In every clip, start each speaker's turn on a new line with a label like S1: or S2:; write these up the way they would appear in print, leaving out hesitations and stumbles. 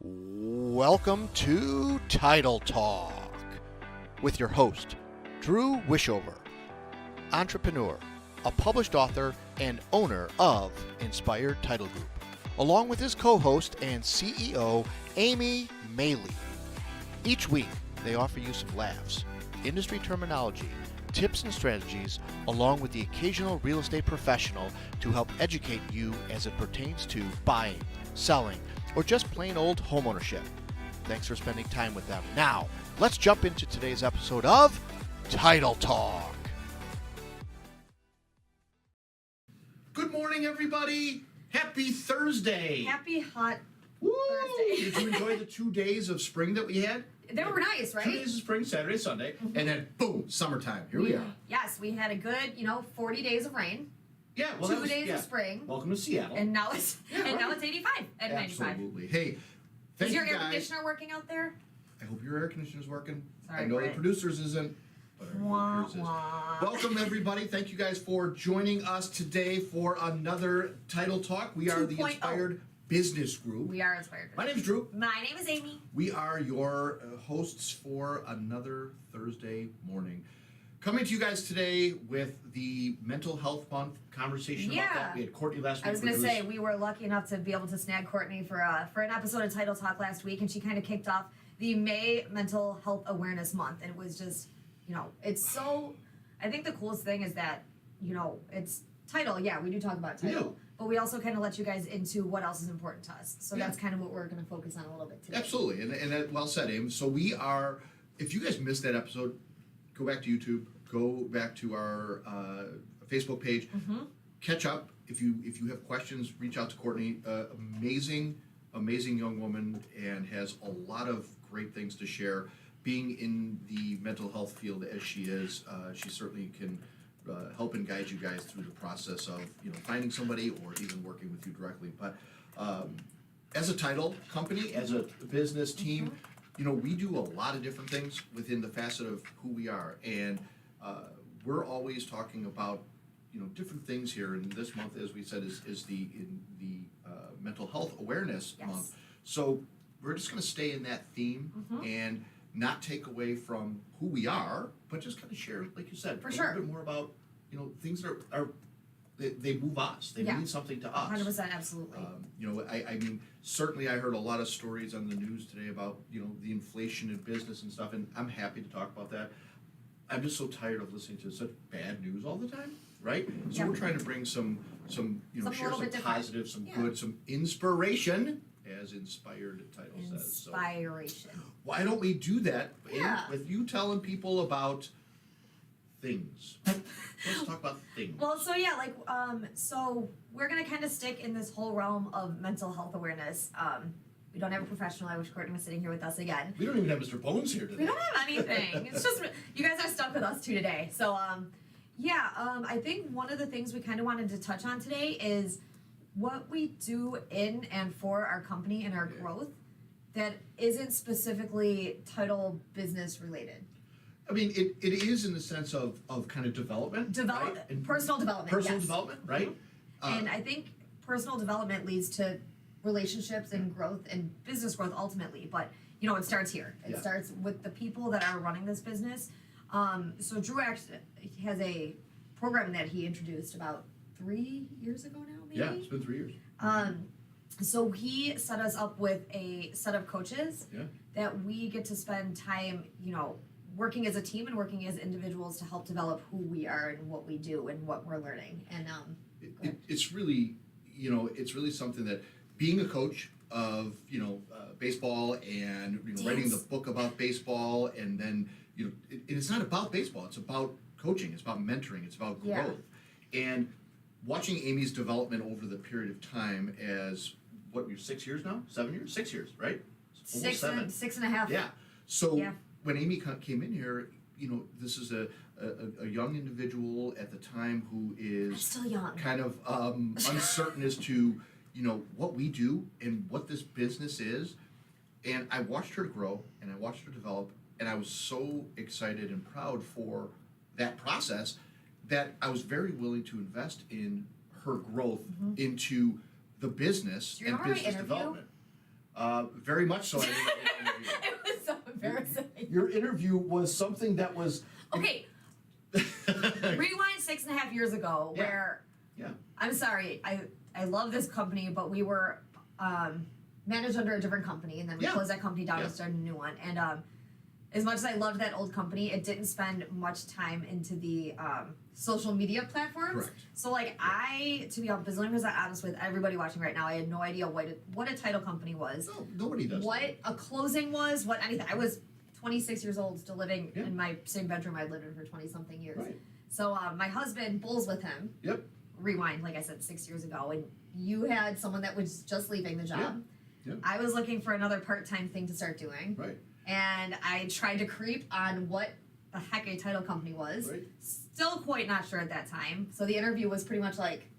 S1: Welcome to Title Talk with your host, Drew Wishover, entrepreneur, a published author, and owner of Inspired Title Group, along with his co-host and CEO, Amy Maley. Each week, they offer you some laughs, industry terminology, tips and strategies, along with the occasional real estate professional to help educate you as it pertains to buying, selling, or just plain old homeownership. Thanks for spending time with them. Now, let's jump into today's episode of Title Talk. Good morning, everybody. Happy Thursday.
S2: Happy hot
S1: Woo!
S2: Thursday.
S1: Did you enjoy the 2 days of spring that we had?
S2: They were nice, right?
S1: 2 days of spring, Saturday, Sunday, and then boom, summertime. Here we are.
S2: Yes, we had a good, 40 days of rain.
S1: Yeah, well,
S2: 2 days of spring.
S1: Welcome to Seattle.
S2: And now it's now it's 85 and 95.
S1: Absolutely. Hey, thank
S2: Is your
S1: you
S2: air
S1: guys.
S2: conditioner working out there?
S1: I hope your air conditioner's working.
S2: Sorry,
S1: I know
S2: Brett.
S1: the producers isn't, but I
S2: Wah,
S1: hope yours is.
S2: wah.
S1: Welcome, everybody. Thank you guys for joining us today for another Title Talk. We are the
S2: 2.0.
S1: Inspired Business Group.
S2: We are inspired.
S1: My name's Drew.
S2: My name is Amy.
S1: We are your hosts for another Thursday morning. Coming to you guys today with the Mental Health Month conversation about
S2: Yeah.
S1: that. We had Courtney last week.
S2: I was going to say, we were lucky enough to be able to snag Courtney for an episode of Title Talk last week, and she kind of kicked off the May Mental Health Awareness Month, and it was just, it's so, I think the coolest thing is that, it's title, yeah, we do talk about
S1: We
S2: title,
S1: do.
S2: but we also kind of let you guys into what else is important to us, so
S1: Yeah.
S2: that's kind of what we're going to focus on a little bit today.
S1: Absolutely, and that, well said, Aim. So we are, if you guys missed that episode, go back to YouTube, go back to our Facebook page, catch up. If you have questions, reach out to Courtney. Amazing young woman, and has a lot of great things to share. Being in the mental health field as she is, she certainly can help and guide you guys through the process of finding somebody or even working with you directly. But as a title company, as a business team, we do a lot of different things within the facet of who we are, and we're always talking about different things here. And this month, as we said, is the Mental Health Awareness
S2: Yes.
S1: Month. So we're just going to stay in that theme and not take away from who we are, but just kind of share, like you said,
S2: For
S1: a
S2: sure.
S1: little bit more about things that are they move us. They
S2: Yeah.
S1: mean something to us.
S2: 100%, absolutely.
S1: I mean, certainly I heard a lot of stories on the news today about, the inflation in business and stuff, and I'm happy to talk about that. I'm just so tired of listening to such bad news all the time, right? So
S2: Yeah.
S1: we're trying to bring some
S2: Something a
S1: share
S2: little
S1: some
S2: bit different.
S1: positive, some
S2: Yeah.
S1: good, some inspiration, as Inspired title says. So
S2: Inspiration.
S1: why don't we do that
S2: Yeah.
S1: with you telling people about things? Let's talk about things.
S2: Well, so yeah, so we're gonna kind of stick in this whole realm of mental health awareness. We don't have a professional. I wish Courtney was sitting here with us again.
S1: We don't even have Mr. Bones here today.
S2: We don't have anything. It's just you guys are stuck with us two today. So I think one of the things we kind of wanted to touch on today is what we do in and for our company and our
S1: Yeah.
S2: growth that isn't specifically title business related.
S1: I mean, it is in the sense of kind of development.
S2: Development,
S1: right? And
S2: personal development.
S1: personal
S2: yes.
S1: development, right?
S2: And I think personal development leads to relationships and growth and business growth ultimately. But it starts here. It
S1: Yeah.
S2: starts with the people that are running this business. So Drew actually has a program that he introduced about 3 years ago now, maybe.
S1: Yeah, it's been 3 years.
S2: So he set us up with a set of coaches
S1: Yeah.
S2: that we get to spend time, working as a team and working as individuals to help develop who we are and what we do and what we're learning. And
S1: It's really, it's really something that being a coach of, baseball and writing the
S2: Yes.
S1: book about baseball, and then it's not about baseball. It's about coaching. It's about mentoring. It's about
S2: Yeah.
S1: growth. And watching Amy's development over the period of time as what you're 6 years now, 7 years, 6 years, right? Almost 7.
S2: 6.5.
S1: Yeah. So
S2: Yeah.
S1: when Amy came in here, this is a young individual at the time who
S2: I'm
S1: is
S2: still young.
S1: kind of uncertain as to what we do and what this business is. And I watched her grow and I watched her develop, and I was so excited and proud for that process that I was very willing to invest in her growth into the business
S2: Do you
S1: and
S2: remember my
S1: business
S2: interview?
S1: development. Very much so. I didn't know the interview.
S2: It was so embarrassing.
S3: Your interview was something that was.
S2: Okay, rewind 6.5 years ago,
S1: Yeah.
S2: where
S1: Yeah.
S2: I'm sorry, I love this company, but we were managed under a different company, and then we
S1: Yeah.
S2: closed that company down
S1: Yeah.
S2: and started a new one. And as much as I loved that old company, it didn't spend much time into the social media platforms.
S1: Correct.
S2: So like to be honest with everybody watching right now, I had no idea what a title company was,
S1: No, nobody does.
S2: what a closing was, what anything. I was 26 years old, still living
S1: Yeah.
S2: in my same bedroom I'd lived in for 20 something years.
S1: Right.
S2: So my husband bowls with him.
S1: Yep.
S2: Rewind, like I said, 6 years ago, and you had someone that was just leaving the job.
S1: Yeah.
S2: I was looking for another part-time thing to start doing,
S1: Right.
S2: and I tried to creep on what the heck a title company was.
S1: Right.
S2: Still quite not sure at that time. So the interview was pretty much like,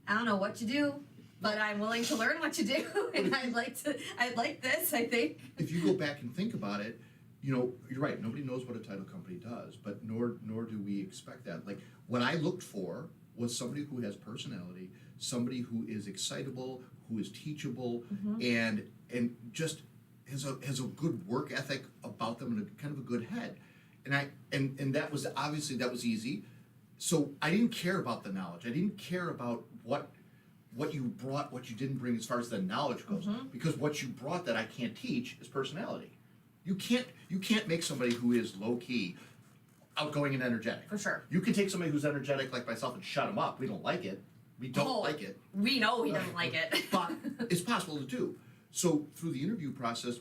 S2: I don't know what you do, but I'm willing to learn what you do, and I'd like this, I think.
S1: If you go back and think about it, you know, you're right. Nobody knows what a title company does, but nor do we expect that. Like, what I looked for was somebody who has personality, somebody who is excitable, who is teachable, and just has a good work ethic about them and a kind of a good head. And that was obviously that was easy. So I didn't care about the knowledge. I didn't care about what you brought, what you didn't bring as far as the knowledge goes, because what you brought that I can't teach is personality. You can't make somebody who is low key outgoing and energetic.
S2: For sure.
S1: You can take somebody who's energetic like myself and shut them up. We don't like it. We don't like it.
S2: We know he doesn't like it.
S1: But it's possible to do. So through the interview process,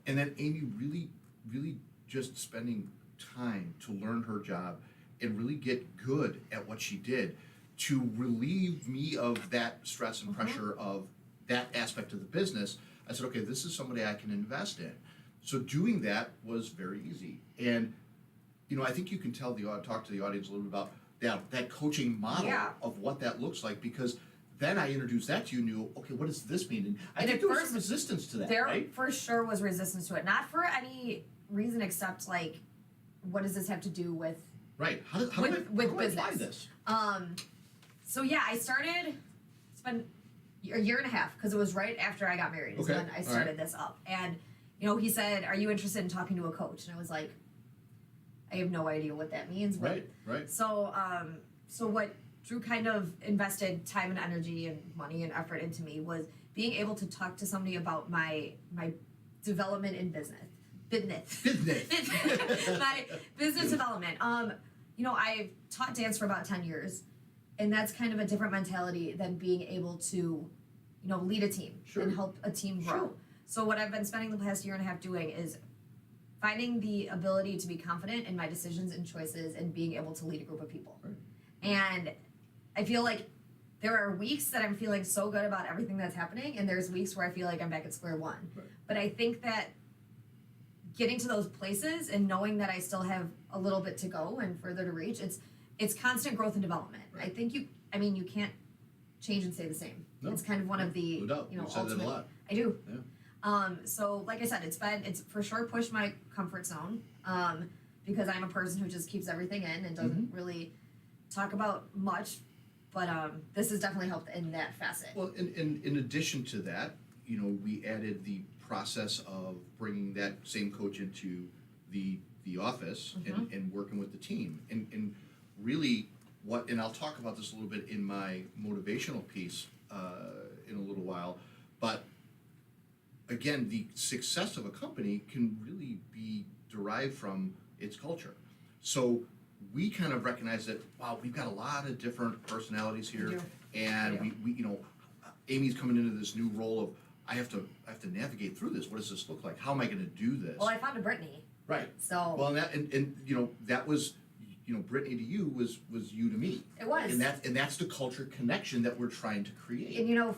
S1: and then Amy really just spending time to learn her job and really get good at what she did to relieve me of that stress and pressure of that aspect of the business. I said, okay, this is somebody I can invest in. So doing that was very easy. And, you know, I think you can talk to the audience a little bit about that coaching model of what that looks like, because then I introduced that to you and knew, okay, what does this mean? And I
S2: And
S1: think
S2: at
S1: there was
S2: first,
S1: some resistance to that,
S2: There
S1: right?
S2: for sure was resistance to it. Not for any reason except like, what does this have to do with
S1: Right. How do
S2: with
S1: I
S2: business.
S1: apply this?
S2: So yeah, I spent a year and a half, because it was right after I got married is
S1: Okay,
S2: when I
S1: all
S2: started this up. And you know, he said, "Are you interested in talking to a coach?" And I was like, I have no idea what that means.
S1: Right.
S2: So so what Drew kind of invested time and energy and money and effort into me was being able to talk to somebody about my development in business. My business development. You know, I've taught dance for about 10 years, and that's kind of a different mentality than being able to, you know, lead a team
S1: Sure.
S2: and help a team grow.
S1: Sure.
S2: So what I've been spending the past year and a half doing is finding the ability to be confident in my decisions and choices and being able to lead a group of people.
S1: Right.
S2: And I feel like there are weeks that I'm feeling so good about everything that's happening, and there's weeks where I feel like I'm back at square one.
S1: Right.
S2: But I think that getting to those places and knowing that I still have a little bit to go and further to reach, it's constant growth and development.
S1: Right.
S2: I think you can't change and stay the same.
S1: No.
S2: It's kind of one of the
S1: No doubt.
S2: you know
S1: You've said that a
S2: ultimate.
S1: lot.
S2: I do.
S1: Yeah.
S2: So like I said, it's for sure pushed my comfort zone. Because I'm a person who just keeps everything in and doesn't really talk about much. But this has definitely helped in that facet.
S1: Well, in addition to that, you know, we added the process of bringing that same coach into the office and working with the team. And really and I'll talk about this a little bit in my motivational piece in a little while, but again, the success of a company can really be derived from its culture. So we kind of recognize that, wow, we've got a lot of different personalities here,
S2: do.
S1: and
S2: We do.
S1: we you know, Amy's coming into this new role of I have to navigate through this. What does this look like? How am I going to do this?
S2: Well, I found a Brittany.
S1: Right.
S2: So
S1: Well, and you know, that was, you know, Brittany to you was you to me.
S2: It was.
S1: And that's the culture connection that we're trying to create.
S2: and you know,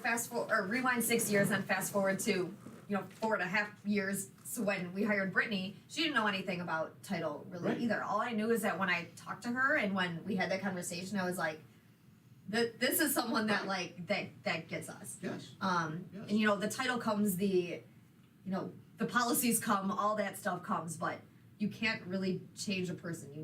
S2: rewind 6 years and fast forward to, you know, 4.5 years. So when we hired Brittany, she didn't know anything about title really
S1: Right.
S2: either. All I knew is that when I talked to her and when we had that conversation, I was like, this is someone that like that gets us.
S1: Yes. Yes.
S2: And you know, the title comes, the policies come, all that stuff comes, but you can't really change a person. You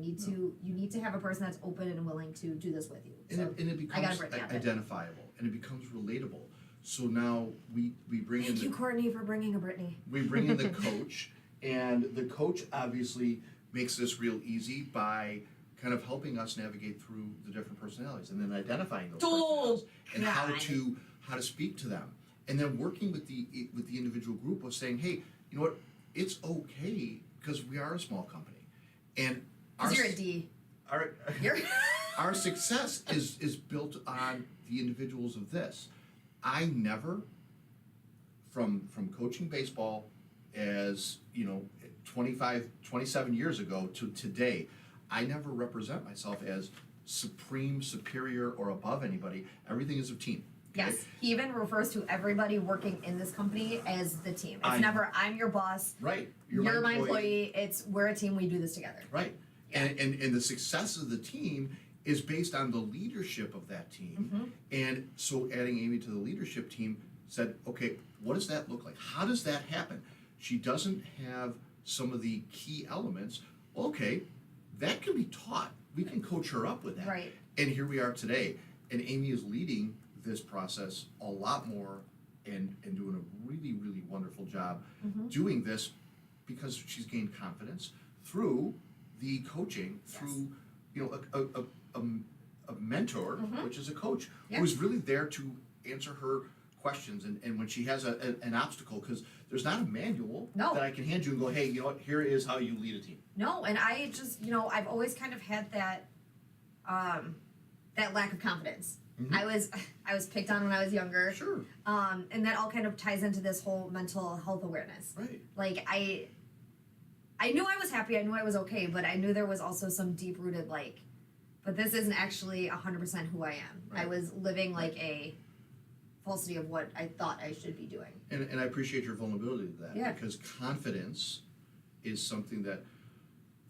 S2: need to have a person that's open and willing to do this with you.
S1: And
S2: So
S1: it
S2: I got
S1: becomes
S2: Brittany out there.
S1: identifiable and it becomes relatable. So now we bring in
S2: Thank you, Courtney, for bringing a Brittany.
S1: the coach, and the coach obviously makes this real easy by kind of helping us navigate through the different personalities and then identifying those personalities and how
S2: God.
S1: to speak to them, and then working with the individual group of saying, hey, you know what, it's okay because we are a small company, and
S2: Because you're a D.
S1: our
S2: You're
S1: our success is built on the individuals of this. I never, from coaching baseball as, 27 years ago to today, I never represent myself as supreme, superior, or above anybody. Everything is a team. okay?
S2: Yes, he even refers to everybody working in this company as the team. It's
S1: I-
S2: never I'm your boss,
S1: Right.
S2: you're my employee. It's we're a team. We do this together.
S1: Right.
S2: Yeah.
S1: And the success of the team is based on the leadership of that team.
S2: Mm-hmm.
S1: And so adding Amy to the leadership team said, okay, what does that look like? How does that happen? She doesn't have some of the key elements. Okay, that can be taught. We can coach her up with that.
S2: Right.
S1: And here we are today. And Amy is leading this process a lot more and doing a really, really wonderful job
S2: Mm-hmm.
S1: doing this because she's gained confidence through the coaching,
S2: Yes.
S1: through a mentor, which is a coach,
S2: Yeah.
S1: who is really there to answer her questions and when she has an obstacle, because there's not a manual
S2: No.
S1: that I can hand you and go, hey, you know what, here is how you lead a team.
S2: No, and I just I've always kind of had that that lack of confidence.
S1: Mhm.
S2: I was picked on when I was younger.
S1: Sure.
S2: And that all kind of ties into this whole mental health awareness.
S1: Right.
S2: Like I knew I was happy, I knew I was okay, but I knew there was also some deep rooted but this isn't actually 100% who I am. I
S1: Right.
S2: was living like a falsity of what I thought I should be doing.
S1: And I appreciate your vulnerability to that,
S2: Yeah.
S1: because confidence is something that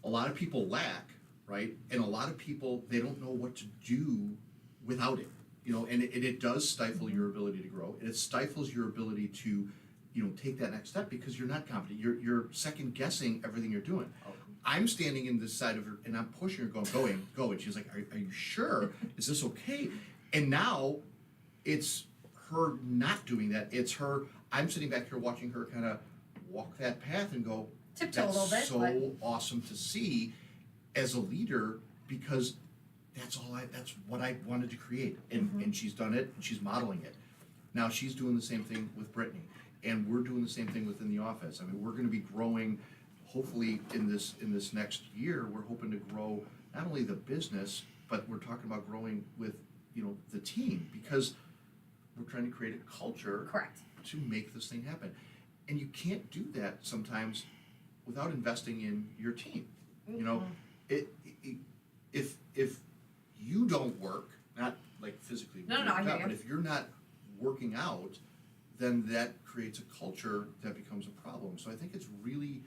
S1: a lot of people lack, right? And a lot of people, they don't know what to do without it, and it does stifle your ability to grow. It stifles your ability to, take that next step because you're not confident. You're second guessing everything you're doing. I'm standing in this side of her and I'm pushing her, going, go. And she's like, are you sure? Is this okay? And now it's her not doing that. It's her, I'm sitting back here watching her kind of walk that path and go,
S2: Tiptoe a
S1: that's
S2: little bit,
S1: so
S2: but-
S1: awesome to see as a leader, because that's what I wanted to create. And she's done it and she's modeling it. Now she's doing the same thing with Brittany, and we're doing the same thing within the office. I mean, we're going to be growing, hopefully in this next year, we're hoping to grow not only the business, but we're talking about growing with, the team, because we're trying to create a culture
S2: Correct.
S1: to make this thing happen. And you can't do that sometimes without investing in your team. If you don't work, not like physically,
S2: No, I hear you.
S1: but if you're not working out, then that creates a culture that becomes a problem. So I think it's really,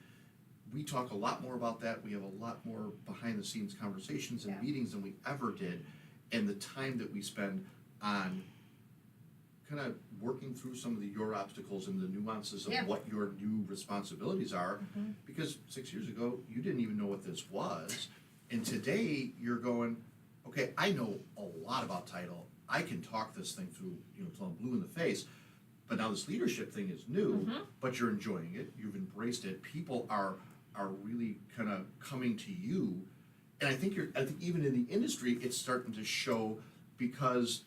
S1: we talk a lot more about that. We have a lot more behind the scenes conversations and
S2: Yeah.
S1: meetings than we ever did. And the time that we spend on kind of working through some of your obstacles and the nuances of
S2: Yeah.
S1: what your new responsibilities are. Because 6 years ago, you didn't even know what this was. And today, you're going, okay, I know a lot about title. I can talk this thing through, till I'm blue in the face. But now this leadership thing is new, but you're enjoying it. You've embraced it. People are really kind of coming to you. And I think even in the industry, it's starting to show because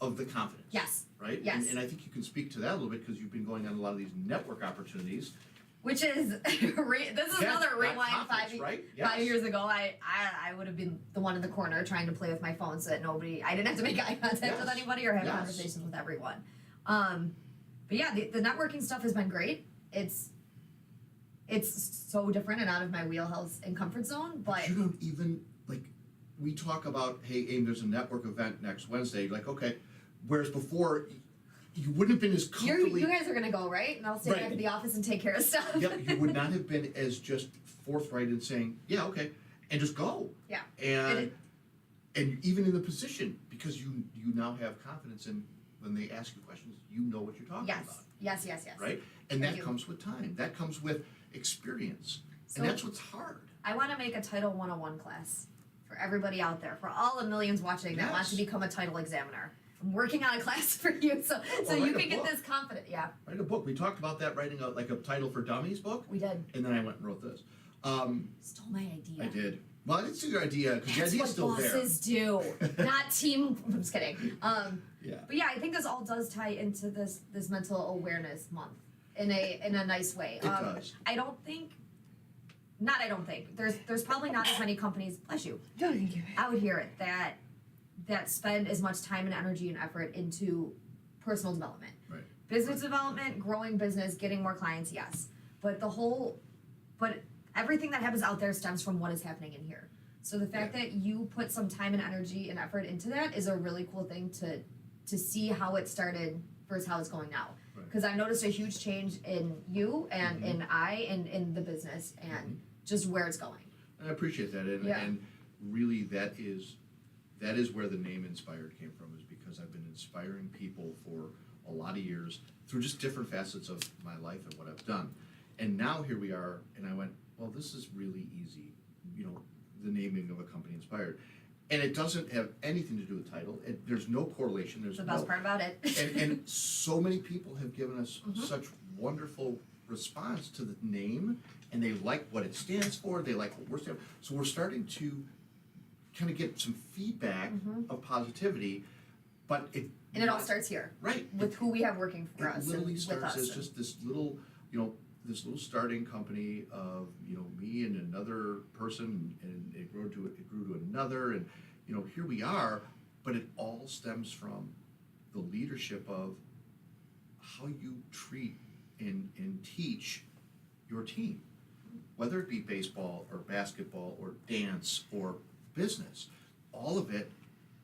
S1: of the confidence.
S2: Yes.
S1: Right?
S2: Yes.
S1: And I think you can speak to that a little bit because you've been going on a lot of these network opportunities.
S2: Which is this is
S1: Yeah,
S2: another
S1: that
S2: rewind
S1: confidence, right? Yes.
S2: 5 years ago. I would have been the one in the corner trying to play with my phone so that I didn't have to make eye contact with
S1: Yes.
S2: anybody or have
S1: Yes.
S2: conversations with everyone. But yeah, the networking stuff has been great. It's so different and out of my wheelhouse and comfort zone, but
S1: You don't even, we talk about, hey, Aim, there's a network event next Wednesday. Like, okay. Whereas before, you wouldn't have been as comfortably.
S2: you guys are gonna go, right? And I'll stay
S1: Right.
S2: back at the office and take care of stuff.
S1: Yep, you would not have been as just forthright in saying, yeah, okay, and just go.
S2: Yeah.
S1: And even in the position, because you now have confidence in when they ask you questions, you know what you're talking about.
S2: Yes.
S1: Right? And
S2: I
S1: that
S2: do.
S1: comes with time. That comes with experience.
S2: So-
S1: and that's what's hard.
S2: I want to make a Title 101 class for everybody out there, for all the millions watching that want
S1: Yes.
S2: to become a title examiner. I'm working on a class for you, so
S1: Or
S2: you
S1: write a
S2: can get
S1: book.
S2: this confident. Yeah,
S1: Write a book. We talked about that, writing a title for dummies book,
S2: we did.
S1: and then I went and wrote this.
S2: Stole my idea.
S1: I did. Well, I didn't see your idea because the
S2: That's
S1: idea's
S2: what
S1: still there.
S2: bosses do, not team. I'm just kidding.
S1: Yeah.
S2: But yeah, I think this all does tie into this mental awareness month in a nice way.
S1: It does.
S2: I don't think. I don't think there's probably not as many companies. Bless you. Out here that spend as much time and energy and effort into personal development.
S1: Right.
S2: Business development, growing business, getting more clients, yes. But everything that happens out there stems from what is happening in here. So the fact that you put some time and energy and effort into that is a really cool thing to see how it started versus how it's going now.
S1: Right.
S2: Because I've noticed a huge change in you and in the business and just where it's going.
S1: I appreciate that, and really that is where the name Inspired came from, is because I've been inspiring people for a lot of years through just different facets of my life and what I've done. And now here we are, and I went, well, this is really easy, the naming of a company Inspired. And it doesn't have anything to do with title. There's no correlation. There's
S2: The best part about it.
S1: and so many people have given us such wonderful response to the name, and they like what it stands for. They like what we're standing for. So we're starting to kind of get some feedback of positivity, but
S2: And it all starts here.
S1: right
S2: With who we have working for us.
S1: It literally
S2: and
S1: starts
S2: with us
S1: as
S2: and-
S1: just this little, this little starting company of me and another person, and it grew to another, and here we are. But it all stems from the leadership of how you treat and teach your team, whether it be baseball or basketball or dance or business. All of it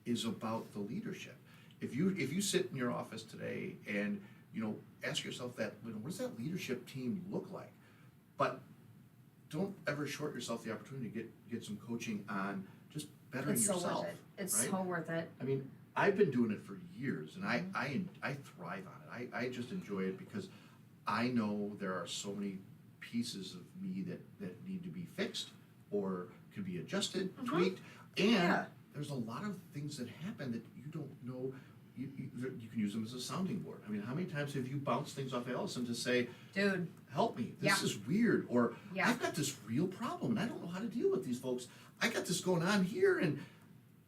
S1: is about the leadership. If you sit in your office today and ask yourself that, what does that leadership team look like? But don't ever short yourself the opportunity to get some coaching on just bettering
S2: It's so
S1: yourself.
S2: worth it. It's
S1: right?
S2: so worth it.
S1: I mean, I've been doing it for years, and I thrive on it. I just enjoy it because I know there are so many pieces of me that need to be fixed or could be adjusted, tweaked, and
S2: Yeah.
S1: there's a lot of things that happen that you don't know. You can use them as a sounding board. I mean, how many times have you bounced things off Allison to say,
S2: Dude.
S1: help me, this
S2: Yeah.
S1: is weird, or
S2: Yeah.
S1: I've got this real problem and I don't know how to deal with these folks. I got this going on here, and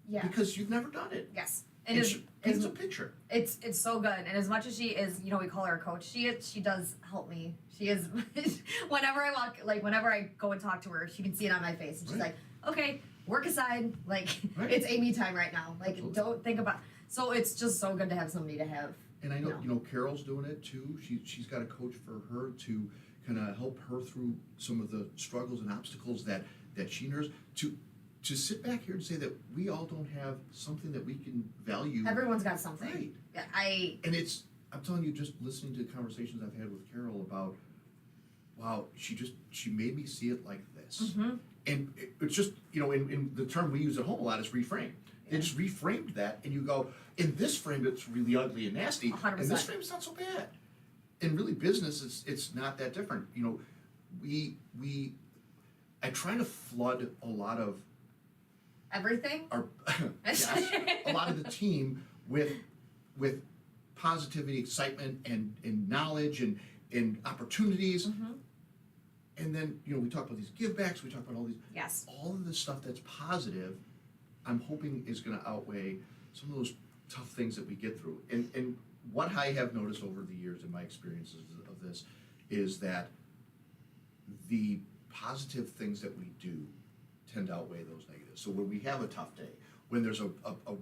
S2: Yeah.
S1: because you've never done it.
S2: Yes.
S1: And
S2: It
S1: she paints a picture.
S2: it's so good. And as much as she is, we call her a coach, she does help me. She is whenever I go and talk to her, she can see it on my face. And she's
S1: Right.
S2: like, okay, work aside,
S1: Right.
S2: it's Amy time right now. Like
S1: Absolutely.
S2: don't think about so it's just so good to have somebody to have.
S1: And I know,
S2: No.
S1: Carol's doing it too. She's got a coach for her to kind of help her through some of the struggles and obstacles that she knows. To sit back here and say that we all don't have something that we can value.
S2: Everyone's got something.
S1: Right.
S2: Yeah,
S1: And I'm telling you, just listening to conversations I've had with Carol about, wow, she made me see it like this. And it's just, in the term we use at home a lot is reframe. They just reframed that, and you go, in this frame it's really ugly and nasty,
S2: 100%.
S1: and this frame it's not so bad. In really business, it's not that different. I try to flood a lot of
S2: everything.
S1: our a lot of the team with positivity, excitement, and knowledge and opportunities. And then we talk about these give backs. We talk about all these.
S2: Yes.
S1: All of the stuff that's positive, I'm hoping is going to outweigh some of those tough things that we get through. And what I have noticed over the years in my experiences of this is that the positive things that we do tend to outweigh those negatives. So when we have a tough day, when there's a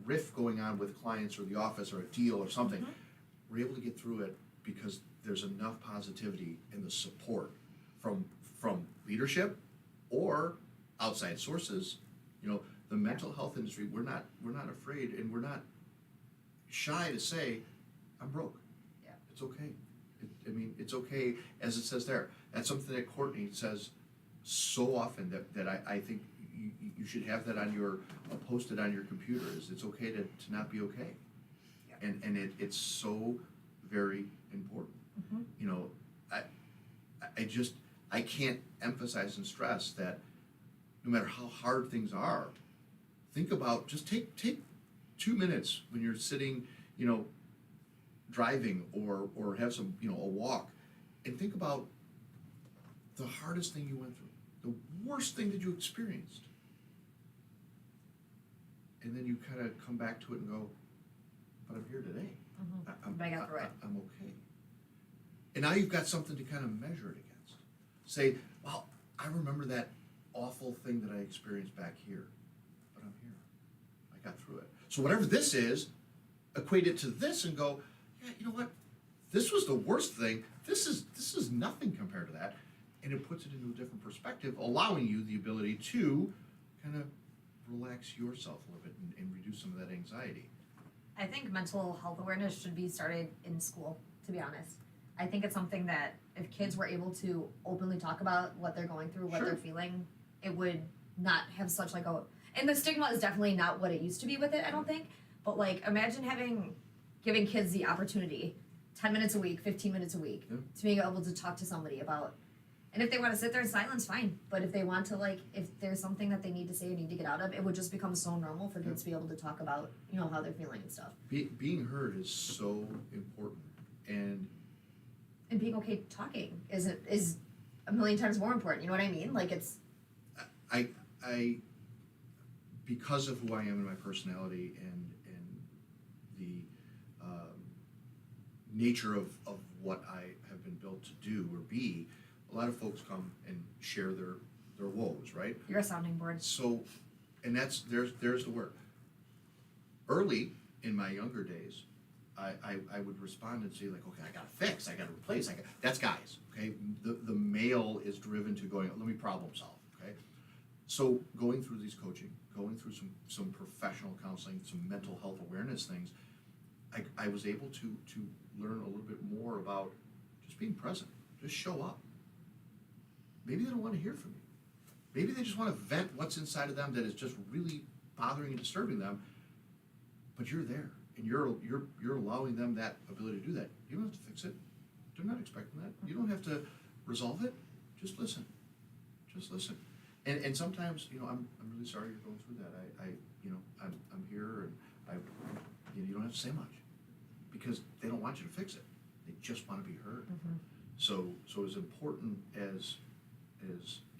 S1: riff going on with clients or the office or a deal or something, we're able to get through it because there's enough positivity in the support from leadership or outside sources. The mental health industry, we're not afraid, and we're not shy to say, I'm broke.
S2: Yeah.
S1: It's okay. It's okay, as it says there. That's something that Courtney says so often that I think you should have that on your posted on your computer. Is it's okay to not be okay.
S2: Yeah.
S1: And it's so very important. I can't emphasize and stress that no matter how hard things are, think about, just take 2 minutes when you're sitting you know, driving or have some, you know, a walk, and think about the hardest thing you went through, the worst thing that you experienced. And then you kind of come back to it and go, but I'm here today.
S2: But I got through it.
S1: I'm okay. And now you've got something to kind of measure it against. Say, well, I remember that awful thing that I experienced back here, but I'm here. I got through it. So whatever this is, equate it to this and go, yeah, you know what? This was the worst thing. This is nothing compared to that. And it puts it into a different perspective, allowing you the ability to kind of relax yourself a little bit and reduce some of that anxiety.
S2: I think mental health awareness should be started in school, to be honest. I think it's something that if kids were able to openly talk about what they're going through, what
S1: Sure.
S2: they're feeling, it would not have such like a, and the stigma is definitely not what it used to be with it, I don't think. But like, imagine giving kids the opportunity, 10 minutes a week, 15 minutes a week,
S1: Yeah.
S2: to being able to talk to somebody about, and if they want to sit there in silence, fine. But if they want to, like, if there's something that they need to say or need to get out of, it would just become so normal for kids to be able to talk about, you know, how they're feeling and stuff.
S1: Being heard is so important. And
S2: And being okay talking is a million times more important. You know what I mean? Like it's
S1: I because of who I am and my personality and the nature of what I have been built to do or be, a lot of folks come and share their woes, right?
S2: you're a sounding board.
S1: So, and there's the word. Early in my younger days, I would respond and say like, okay, I gotta fix, I gotta replace, that's guys, okay? The male is driven to going, let me problem solve, okay? So going through these coaching, going through some professional counseling, some mental health awareness things, I was able to learn a little bit more about just being present, just show up. Maybe they don't want to hear from you. Maybe they just want to vent what's inside of them that is just really bothering and disturbing them, but you're there. And you're allowing them that ability to do that. You don't have to fix it. They're not expecting that. You don't have to resolve it. Just listen. Just listen. And sometimes, you know, I'm really sorry you're going through that. I'm here and you don't have to say much because they don't want you to fix it. They just want to be heard.
S2: Mm-hmm.
S1: So as important as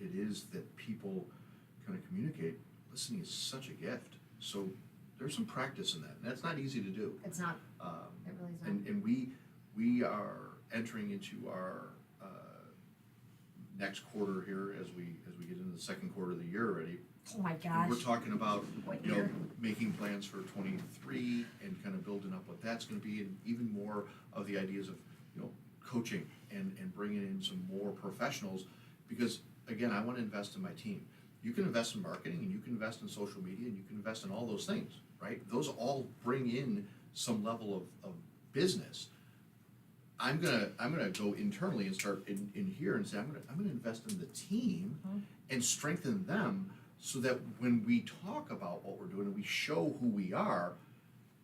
S1: it is that people kind of communicate, listening is such a gift. So there's some practice in that, and that's not easy to do.
S2: It's not. It really is not.
S1: And we are entering into our next quarter here as we get into the second quarter of the year already.
S2: Oh my
S1: And
S2: gosh.
S1: we're talking about
S2: What
S1: you know
S2: year?
S1: making plans for 23 and kind of building up what that's going to be, and even more of the ideas of you know coaching and bringing in some more professionals, because again I want to invest in my team. You can invest in marketing and you can invest in social media and you can invest in all those things, right? Those all bring in some level of business. I'm gonna go internally and start in here and say I'm gonna invest in the team and strengthen them so that when we talk about what we're doing and we show who we are,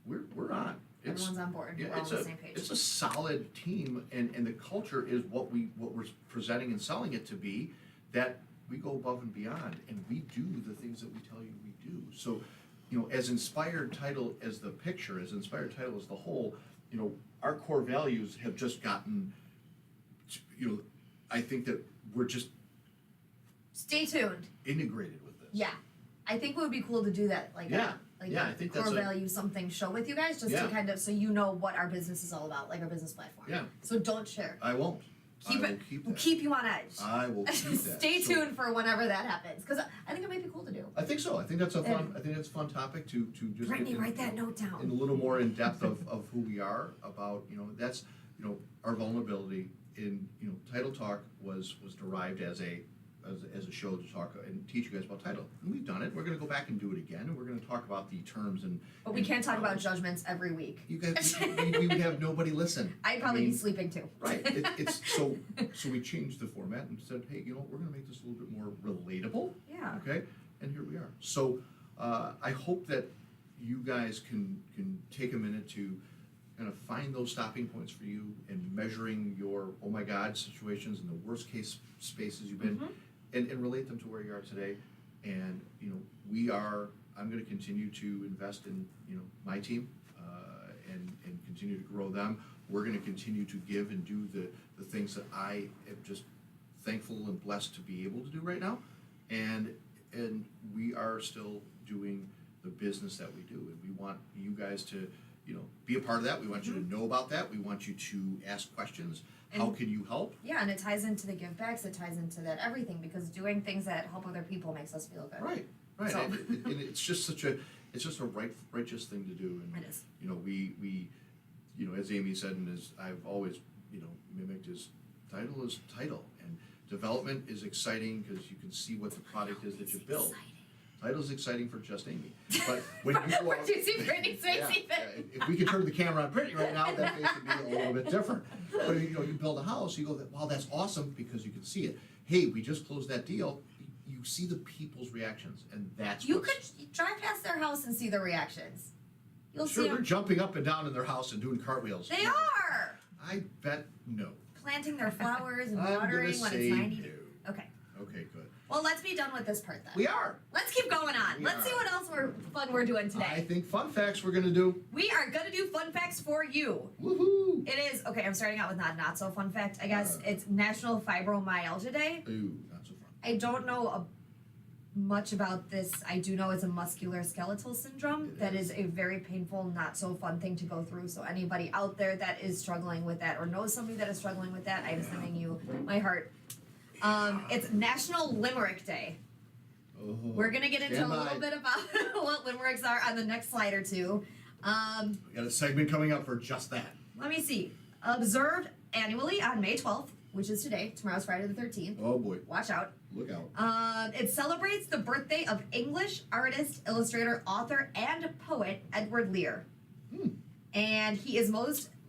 S1: we're on.
S2: Everyone's on board.
S1: Yeah,
S2: We're all on the same page.
S1: it's a solid team, and the culture is what we're presenting and selling it to be, that we go above and beyond, and we do the things that we tell you we do. So, you know, as inspired title as the picture, as inspired title as the whole, you know, our core values have just gotten, you know, I think that we're just
S2: Stay tuned.
S1: integrated with this.
S2: Yeah. I think it would be cool to do that. Like
S1: Yeah.
S2: like
S1: Yeah, I think
S2: core
S1: that's a-
S2: value something show with you guys just
S1: Yeah.
S2: to kind of so you know what our business is all about, like our business platform.
S1: Yeah.
S2: So don't share.
S1: I won't.
S2: Keep
S1: I will
S2: it
S1: keep
S2: we'll
S1: that.
S2: keep you on edge.
S1: I will keep that.
S2: Stay
S1: So-
S2: tuned for whenever that happens. Because I think it might be cool to do.
S1: I think so. I think that's a fun. I think that's a fun topic to just
S2: Brittany,
S1: get in-
S2: write that note down.
S1: in a little more in depth of who we are, about that's our vulnerability in Title Talk was derived as a show to talk and teach you guys about title, and we've done it. We're going to go back and do it again, and we're going to talk about the terms and.
S2: But we can't talk about judgments every week.
S1: You guys, we would have nobody listen.
S2: I'd probably
S1: I mean,
S2: be sleeping too.
S1: Right. It's so we changed the format and said, hey, we're going to make this a little bit more relatable.
S2: Yeah.
S1: Okay. And here we are. So I hope that you guys can take a minute to kind of find those stopping points for you and measuring your oh my God situations and the worst case spaces you've been, and relate them to where you are today. And I'm going to continue to invest in my team and continue to grow them. We're gonna continue to give and do the things that I am just thankful and blessed to be able to do right now. And we are still doing the business that we do, and we want you guys to, be a part of that. We want you to know about that. We want you to ask questions. How
S2: And-
S1: can you help?
S2: Yeah, and it ties into the give backs, it ties into that everything, because doing things that help other people makes us feel good.
S1: Right.
S2: So-
S1: And it's just a righteous thing to do. And
S2: It is.
S1: we as Amy said, and as I've always mimicked, is title, and development is exciting because you can see what the product is that you build. Title is exciting for just Amy, but when you go out,
S2: Producing Brittany's face
S1: yeah,
S2: even.
S1: if we could turn the camera on Brittany right now, that face would be a little bit different. But you build a house, you go, wow, that's awesome, because you can see it. Hey, we just closed that deal. You see the people's reactions, and that's
S2: You
S1: what's-
S2: could drive past their house and see the reactions. You'll
S1: Sure,
S2: see
S1: they're
S2: them.
S1: jumping up and down in their house and doing cartwheels.
S2: They are
S1: I bet no.
S2: planting their flowers and
S1: I'm gonna
S2: watering when
S1: say
S2: it's 90
S1: no.
S2: degrees. Okay.
S1: Okay, good.
S2: Well, let's be done with this part then.
S1: We are.
S2: Let's keep going on.
S1: We
S2: Let's see
S1: are.
S2: what else we're doing today.
S1: I think fun facts we're gonna do.
S2: We are gonna do fun facts for you.
S1: Woohoo!
S2: It is okay. I'm starting out with not so fun fact. I guess it's National Fibromyalgia Day.
S1: Ooh, not so fun.
S2: I don't know much about this. I do know it's a musculoskeletal syndrome
S1: It
S2: that
S1: is.
S2: is a very painful, not so fun thing to go through. So anybody out there that is struggling with that or knows somebody that is struggling with that, I'm sending you my heart. It's National Limerick Day.
S1: Oh,
S2: We're gonna get into
S1: stand
S2: a little
S1: by.
S2: bit about what limericks are on the next slide or two.
S1: We got a segment coming up for just that.
S2: Let me see. Observed annually on May 12th, which is today. Tomorrow's Friday the 13th.
S1: Oh boy,
S2: Watch out.
S1: look out.
S2: It celebrates the birthday of English artist, illustrator, author, and poet Edward Lear. And he is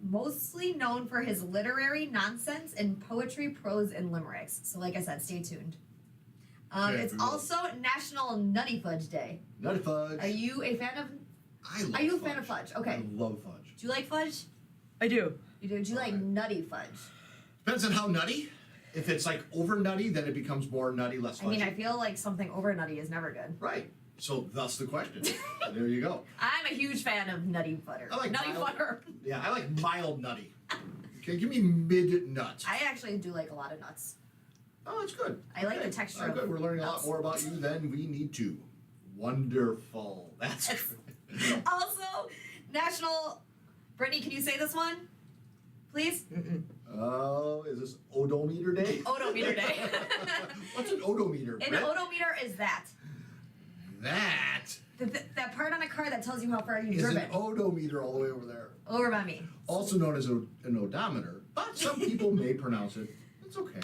S2: mostly known for his literary nonsense in poetry, prose, and limericks. So, like I said, stay tuned.
S1: Okay,
S2: It's
S1: we will.
S2: also National Nutty Fudge Day.
S1: Nutty fudge.
S2: Are you a fan of?
S1: I love
S2: Are you a
S1: fudge.
S2: fan of fudge? Okay.
S1: I love fudge.
S2: Do you like fudge?
S4: I do.
S2: You do. Do you like
S1: Okay.
S2: nutty fudge?
S1: Depends on how nutty. If it's like over nutty, then it becomes more nutty, less fudgy.
S2: I mean, I feel like something over nutty is never good.
S1: Right. So thus the question. There you go.
S2: I'm a huge fan of nutty butter.
S1: I like
S2: nutty
S1: mild-
S2: butter.
S1: Yeah, I like mild nutty. Okay, give me mid nut.
S2: I actually do like a lot of nuts.
S1: Oh, that's good.
S2: I like
S1: Okay.
S2: the texture
S1: Oh,
S2: of
S1: good. We're learning a lot
S2: nuts.
S1: more about you than we need to. Wonderful. That's
S2: It's-
S1: good.
S2: Also, National. Brittany, can you say this one, please?
S1: Oh, is this odometer day?
S2: Odometer day.
S1: What's an odometer?
S2: An
S1: Brett?
S2: odometer is that.
S1: That
S2: That part on a car that tells you how far you've
S1: is
S2: driven.
S1: an odometer all the way over there.
S2: Over by me.
S1: Also known as an odometer, but some people may pronounce it. It's okay.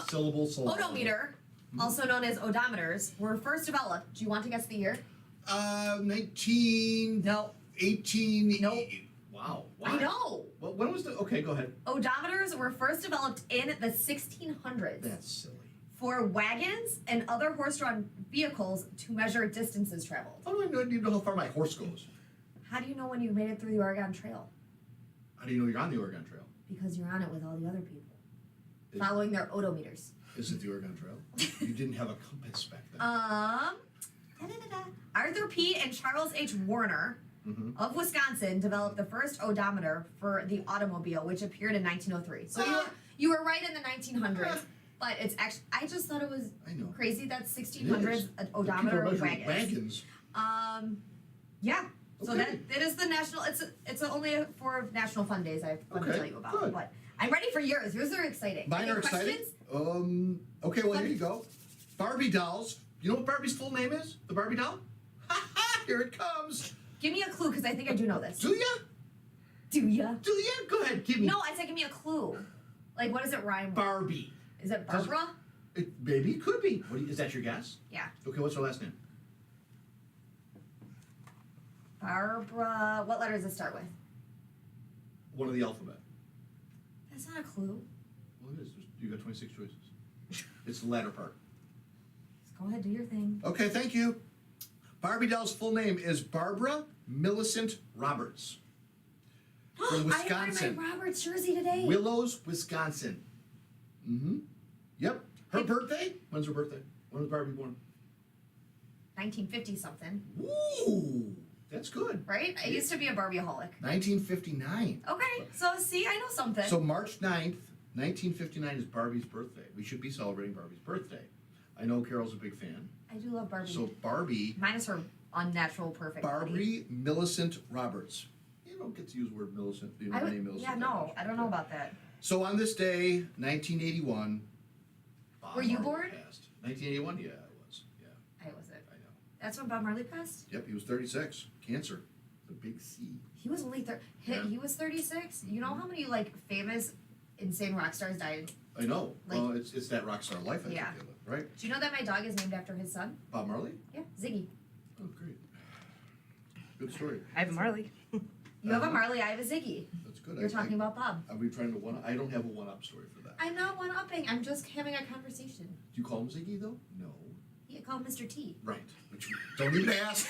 S1: Syllable.
S2: Odometer, also known as odometers, were first developed. Do you want to guess the year?
S1: 19.
S2: No.
S1: 18.
S2: Nope.
S1: Wow.
S2: I know.
S1: Well, when was the? Okay, go ahead.
S2: Odometers were first developed in the 1600s.
S1: That's silly.
S2: For wagons and other horse-drawn vehicles to measure distances traveled.
S1: How do I need to know how far my horse goes?
S2: How do you know when you made it through the Oregon Trail?
S1: How do you know you're on the Oregon Trail?
S2: Because you're on it with all the other people,
S1: Is-
S2: following their odometers.
S1: Is it the Oregon Trail? You didn't have a compass back then.
S2: Da-da-da-da. Arthur P. and Charles H. Warner
S1: Mhm.
S2: of Wisconsin developed the first odometer for the automobile, which appeared in 1903. So you were right in the 1900s, but it's actually I just thought it was
S1: I know.
S2: crazy that
S1: It
S2: 1600s
S1: is.
S2: an
S1: People
S2: odometer
S1: are
S2: of
S1: measuring
S2: wagons. Yeah. So
S1: Okay.
S2: that is the national. It's only 4 national fun days I want to
S1: Okay,
S2: tell you about.
S1: good.
S2: But I'm ready for yours. Yours are exciting.
S1: Mine
S2: Any
S1: are exciting.
S2: questions?
S1: Okay, well, here you go. Barbie dolls. You know what Barbie's full name is? The Barbie doll? Ha ha! Here it comes.
S2: Give me a clue because I think I do know this.
S1: Do ya?
S2: Do ya?
S1: Do ya? Go ahead, give me.
S2: No, I said give me a clue. Like what does it rhyme with?
S1: Barbie.
S2: Is it
S1: Does-
S2: Barbara?
S1: Maybe it could be. Is that your guess?
S2: Yeah.
S1: Okay, what's her last name?
S2: Barbara. What letter does it start with?
S1: One of the alphabet.
S2: That's not a clue.
S1: Well, it is. You got 26 choices. It's the latter part.
S2: Just go ahead, do your thing.
S1: Okay, thank you. Barbie doll's full name is Barbara Millicent Roberts. From Wisconsin.
S2: I bought my Roberts jersey today.
S1: Willows, Wisconsin. Mm-hmm. Yep. Her
S2: Hey.
S1: birthday? When's her birthday? When was Barbie born?
S2: 1950 something.
S1: Ooh, That's good.
S2: right? I used to be a Barbie-aholic.
S1: 1959.
S2: Okay, so see, I know something.
S1: So March 9th, 1959 is Barbie's birthday. We should be celebrating Barbie's birthday. I know Carol's a big fan.
S2: I do love Barbie.
S1: So Barbie,
S2: Minus her unnatural perfect body.
S1: Barbie Millicent Roberts. You don't get to use the word Millicent. You know the name Millicent.
S2: Yeah, no, I don't know about that.
S1: So on this day, 1981. Bob
S2: Were you
S1: Marley
S2: born?
S1: Passed. 1981, yeah, I was. Yeah,
S2: I wasn't.
S1: I know.
S2: That's when Bob Marley passed?
S1: Yep, he was 36. Cancer. The big C.
S2: He was only
S1: Yeah.
S2: he was 36? You know how many like famous insane rock stars died?
S1: I know.
S2: Like-
S1: Well, it's that rock star life I think
S2: Yeah.
S1: they live, right?
S2: Do you know that my dog is named after his son?
S1: Bob Marley?
S2: Yeah, Ziggy.
S1: Oh, great. Good story.
S4: I have Marley.
S2: You have a Marley, I have a Ziggy.
S1: That's good.
S2: You're talking about Bob.
S1: Are we trying to one? I don't have a one-up story for that.
S2: I'm not one-upping, I'm just having a conversation.
S1: Do you call him Ziggy though? No.
S2: You call him Mr. T.
S1: Right. Which don't even ask.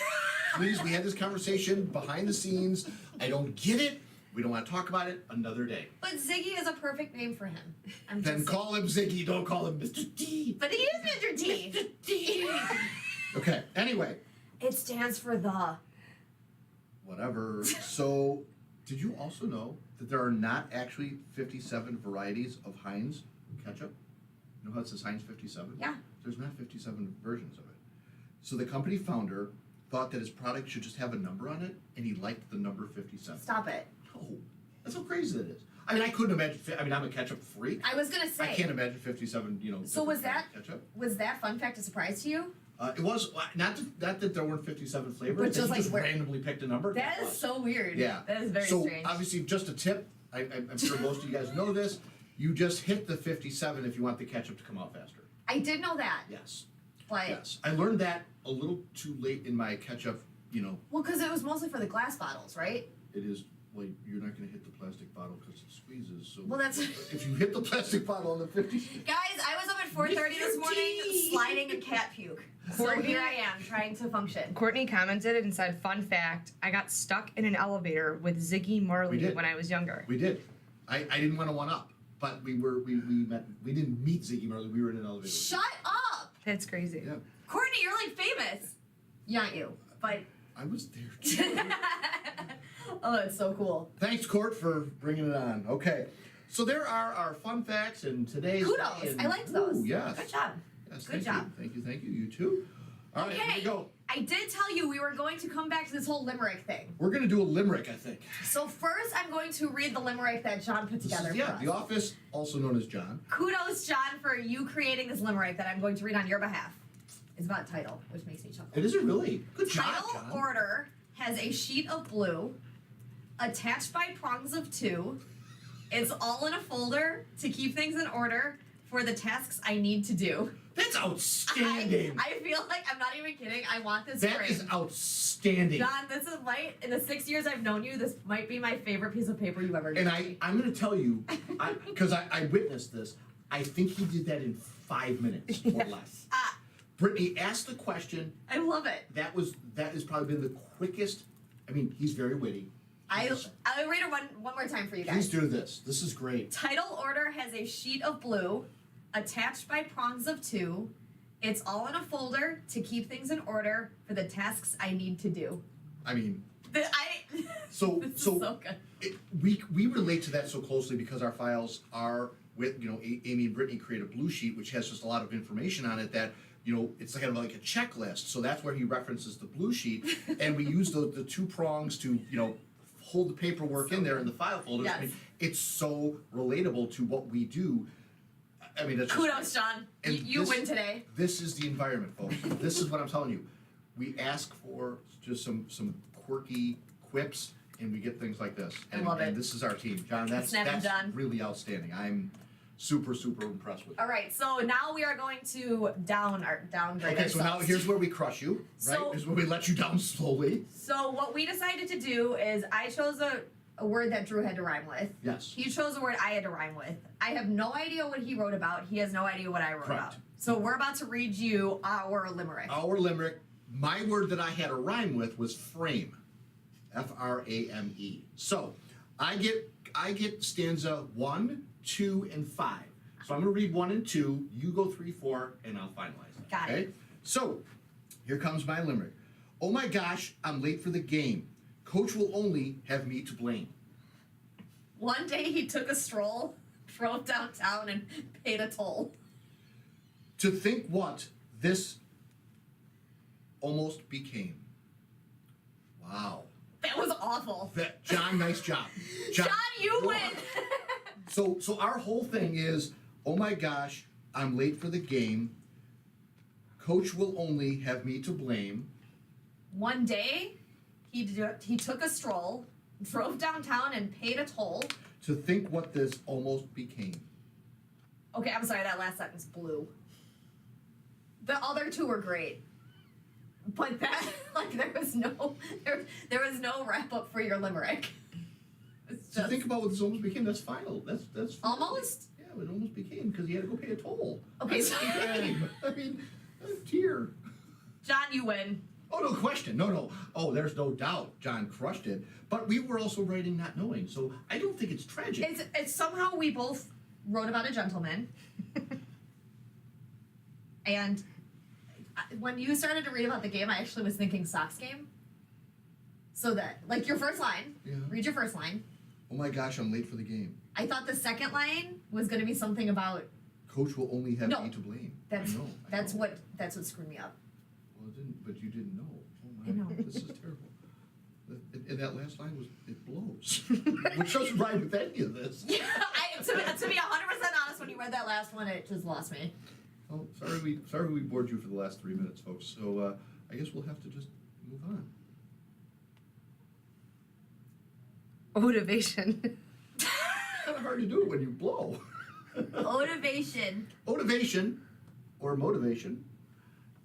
S1: Please, we had this conversation behind the scenes. I don't get it. We don't want to talk about it. Another day.
S2: But Ziggy is a perfect name for him. I'm
S1: Then
S2: just
S1: call him Ziggy. Don't call him Mr. T.
S2: But he is Mr. T.
S1: Okay. Anyway,
S2: It stands for the.
S1: whatever. So, did you also know that there are not actually 57 varieties of Heinz ketchup? You know how it says Heinz 57?
S2: Yeah.
S1: There's not 57 versions of it. So the company founder thought that his product should just have a number on it, and he liked the number 57.
S2: Stop it.
S1: No, that's how crazy that is. I mean, I couldn't imagine. I'm a ketchup freak.
S2: I was gonna say.
S1: I can't imagine 57.
S2: So was
S1: different
S2: that-
S1: ketchup?
S2: Was that fun fact a surprise to you?
S1: It was not that there weren't 57 flavors.
S2: But
S1: But
S2: just
S1: he
S2: like
S1: just
S2: where-
S1: randomly picked a number.
S2: That
S1: It
S2: is
S1: was.
S2: so weird.
S1: Yeah.
S2: That is very
S1: so
S2: strange.
S1: obviously, just a tip. I'm sure most of you guys know this. You just hit the 57 if you want the ketchup to come out faster.
S2: I did know that,
S1: Yes.
S2: but
S1: Yes. I learned that a little too late in my ketchup.
S2: well, because it was mostly for the glass bottles, right?
S1: It is. Well, you're not going to hit the plastic bottle because it squeezes. So
S2: Well, that's.
S1: if you hit the plastic bottle on the 50.
S2: Guys, I was up at 4:30 this morning sliding in cat puke. So
S4: Courtney-
S2: here I am trying to function.
S4: Courtney commented and said, "Fun fact: I got stuck in an elevator with Ziggy
S1: We
S4: Marley
S1: did.
S4: when I was younger."
S1: We did. I didn't want to one up, but we met. We didn't meet Ziggy Marley. We were in an elevator.
S2: Shut up!
S4: That's crazy.
S1: Yeah,
S2: Courtney, you're like famous. Not you, but.
S1: I was there. Too.
S2: Oh, that's so cool.
S1: Thanks, Court, for bringing it on. Okay, so there are our fun facts and today's.
S2: Kudos.
S1: day, and-
S2: I liked those.
S1: Ooh, yes.
S2: Good job.
S1: Yes,
S2: Good
S1: thank
S2: job.
S1: You. Thank you. You too. All right, here we
S2: Okay.
S1: go.
S2: I did tell you we were going to come back to this whole limerick thing.
S1: We're gonna do a limerick, I think.
S2: So first, I'm going to read the limerick that John put
S1: This
S2: together
S1: is,
S2: for
S1: yeah,
S2: us.
S1: The Office, also known as John.
S2: Kudos, John, for you creating this limerick that I'm going to read on your behalf. It's about title, which makes me chuckle.
S1: It isn't really. Good
S2: Title
S1: job, John.
S2: order has a sheet of blue attached by prongs of two. It's all in a folder to keep things in order for the tasks I need to do.
S1: That's outstanding.
S2: I feel like I'm not even kidding. I want this
S1: That
S2: framed.
S1: is outstanding.
S2: John, this is in the 6 years I've known you, this might be my favorite piece of paper you ever
S1: And
S2: given me.
S1: I'm going to tell you, because I witnessed this, I think he did that in 5 minutes or less.
S2: Ah.
S1: Brittany asked the question.
S2: I love it.
S1: That has probably been the quickest. I mean, he's very witty.
S2: I'll read it one more time for you
S1: Please
S2: guys.
S1: do this. This is great.
S2: Title order has a sheet of blue attached by prongs of two. It's all in a folder to keep things in order for the tasks I need to do.
S1: I mean,
S2: So
S1: so
S2: this is so good.
S1: we relate to that so closely because our files are with Amy and Brittany create a blue sheet which has just a lot of information on it that it's kind of like a checklist. So that's where he references the blue sheet, and we use the two prongs to hold the paperwork in there in the file folders.
S2: Yes.
S1: I mean, it's so relatable to what we do. I mean, that's
S2: Kudos, John.
S1: And
S2: You
S1: this-
S2: win today.
S1: This is the environment, folks. This is what I'm telling you. We ask for just some quirky quips, and we get things like this.
S2: I
S1: And,
S2: love it.
S1: And this is our team, John. That's
S2: Snapping John.
S1: really outstanding. I'm super impressed with you.
S2: All right, so now we are going to downgrade
S1: Okay, so now
S2: ourselves.
S1: here's where we crush you, right?
S2: So-
S1: Here's where we let you down slowly.
S2: So what we decided to do is I chose a word that Drew had to rhyme with.
S1: Yes.
S2: He chose a word I had to rhyme with. I have no idea what he wrote about. He has no idea what I wrote
S1: Correct.
S2: about. So we're about to read you our limerick.
S1: Our limerick. My word that I had a rhyme with was frame. Frame. So I get stanza 1, 2, and 5. So I'm gonna read 1 and 2. You go 3, 4, and I'll finalize that.
S2: Got it.
S1: Okay. So here comes my limerick. Oh my gosh, I'm late for the game. Coach will only have me to blame.
S2: One day he took a stroll, drove downtown, and paid a toll.
S1: To think what this almost became. Wow.
S2: That was awful.
S1: John, nice job.
S2: John, you
S1: go
S2: win.
S1: on. So our whole thing is, oh my gosh, I'm late for the game. Coach will only have me to blame.
S2: One day he took a stroll, drove downtown, and paid a toll.
S1: To think what this almost became.
S2: Okay, I'm sorry, that last sentence blew. The other two were great. But that, like, there was no wrap up for your limerick. It's
S1: To
S2: just
S1: think about what this almost became, that's final. That's final.
S2: almost.
S1: Yeah, it almost became because he had to go pay a toll.
S2: Okay,
S1: That's
S2: so-
S1: the game. I mean, a tear.
S2: John, you win.
S1: Oh, no question. No. Oh, there's no doubt. John crushed it. But we were also writing not knowing, so I don't think it's tragic.
S2: It's somehow we both wrote about a gentleman. And when you started to read about the game, I actually was thinking Sox game. So that, like, your first line,
S1: Yeah.
S2: read your first line.
S1: Oh my gosh, I'm late for the game.
S2: I thought the second line was going to be something about
S1: Coach will only have
S2: No.
S1: me to blame.
S2: that's
S1: I know.
S2: that's what screwed me up.
S1: Well, it didn't, but you didn't know. Oh my,
S2: I know.
S1: this is terrible. And that last line was, it blows. Which doesn't rhyme with any of this.
S2: Yeah, to be 100% honest, when you read that last one, it just lost me.
S1: Oh, sorry we bored you for the last 3 minutes, folks. So I guess we'll have to just move on.
S4: Motivation.
S1: Kind of hard to do it when you blow.
S2: Motivation.
S1: Motivation, or motivation,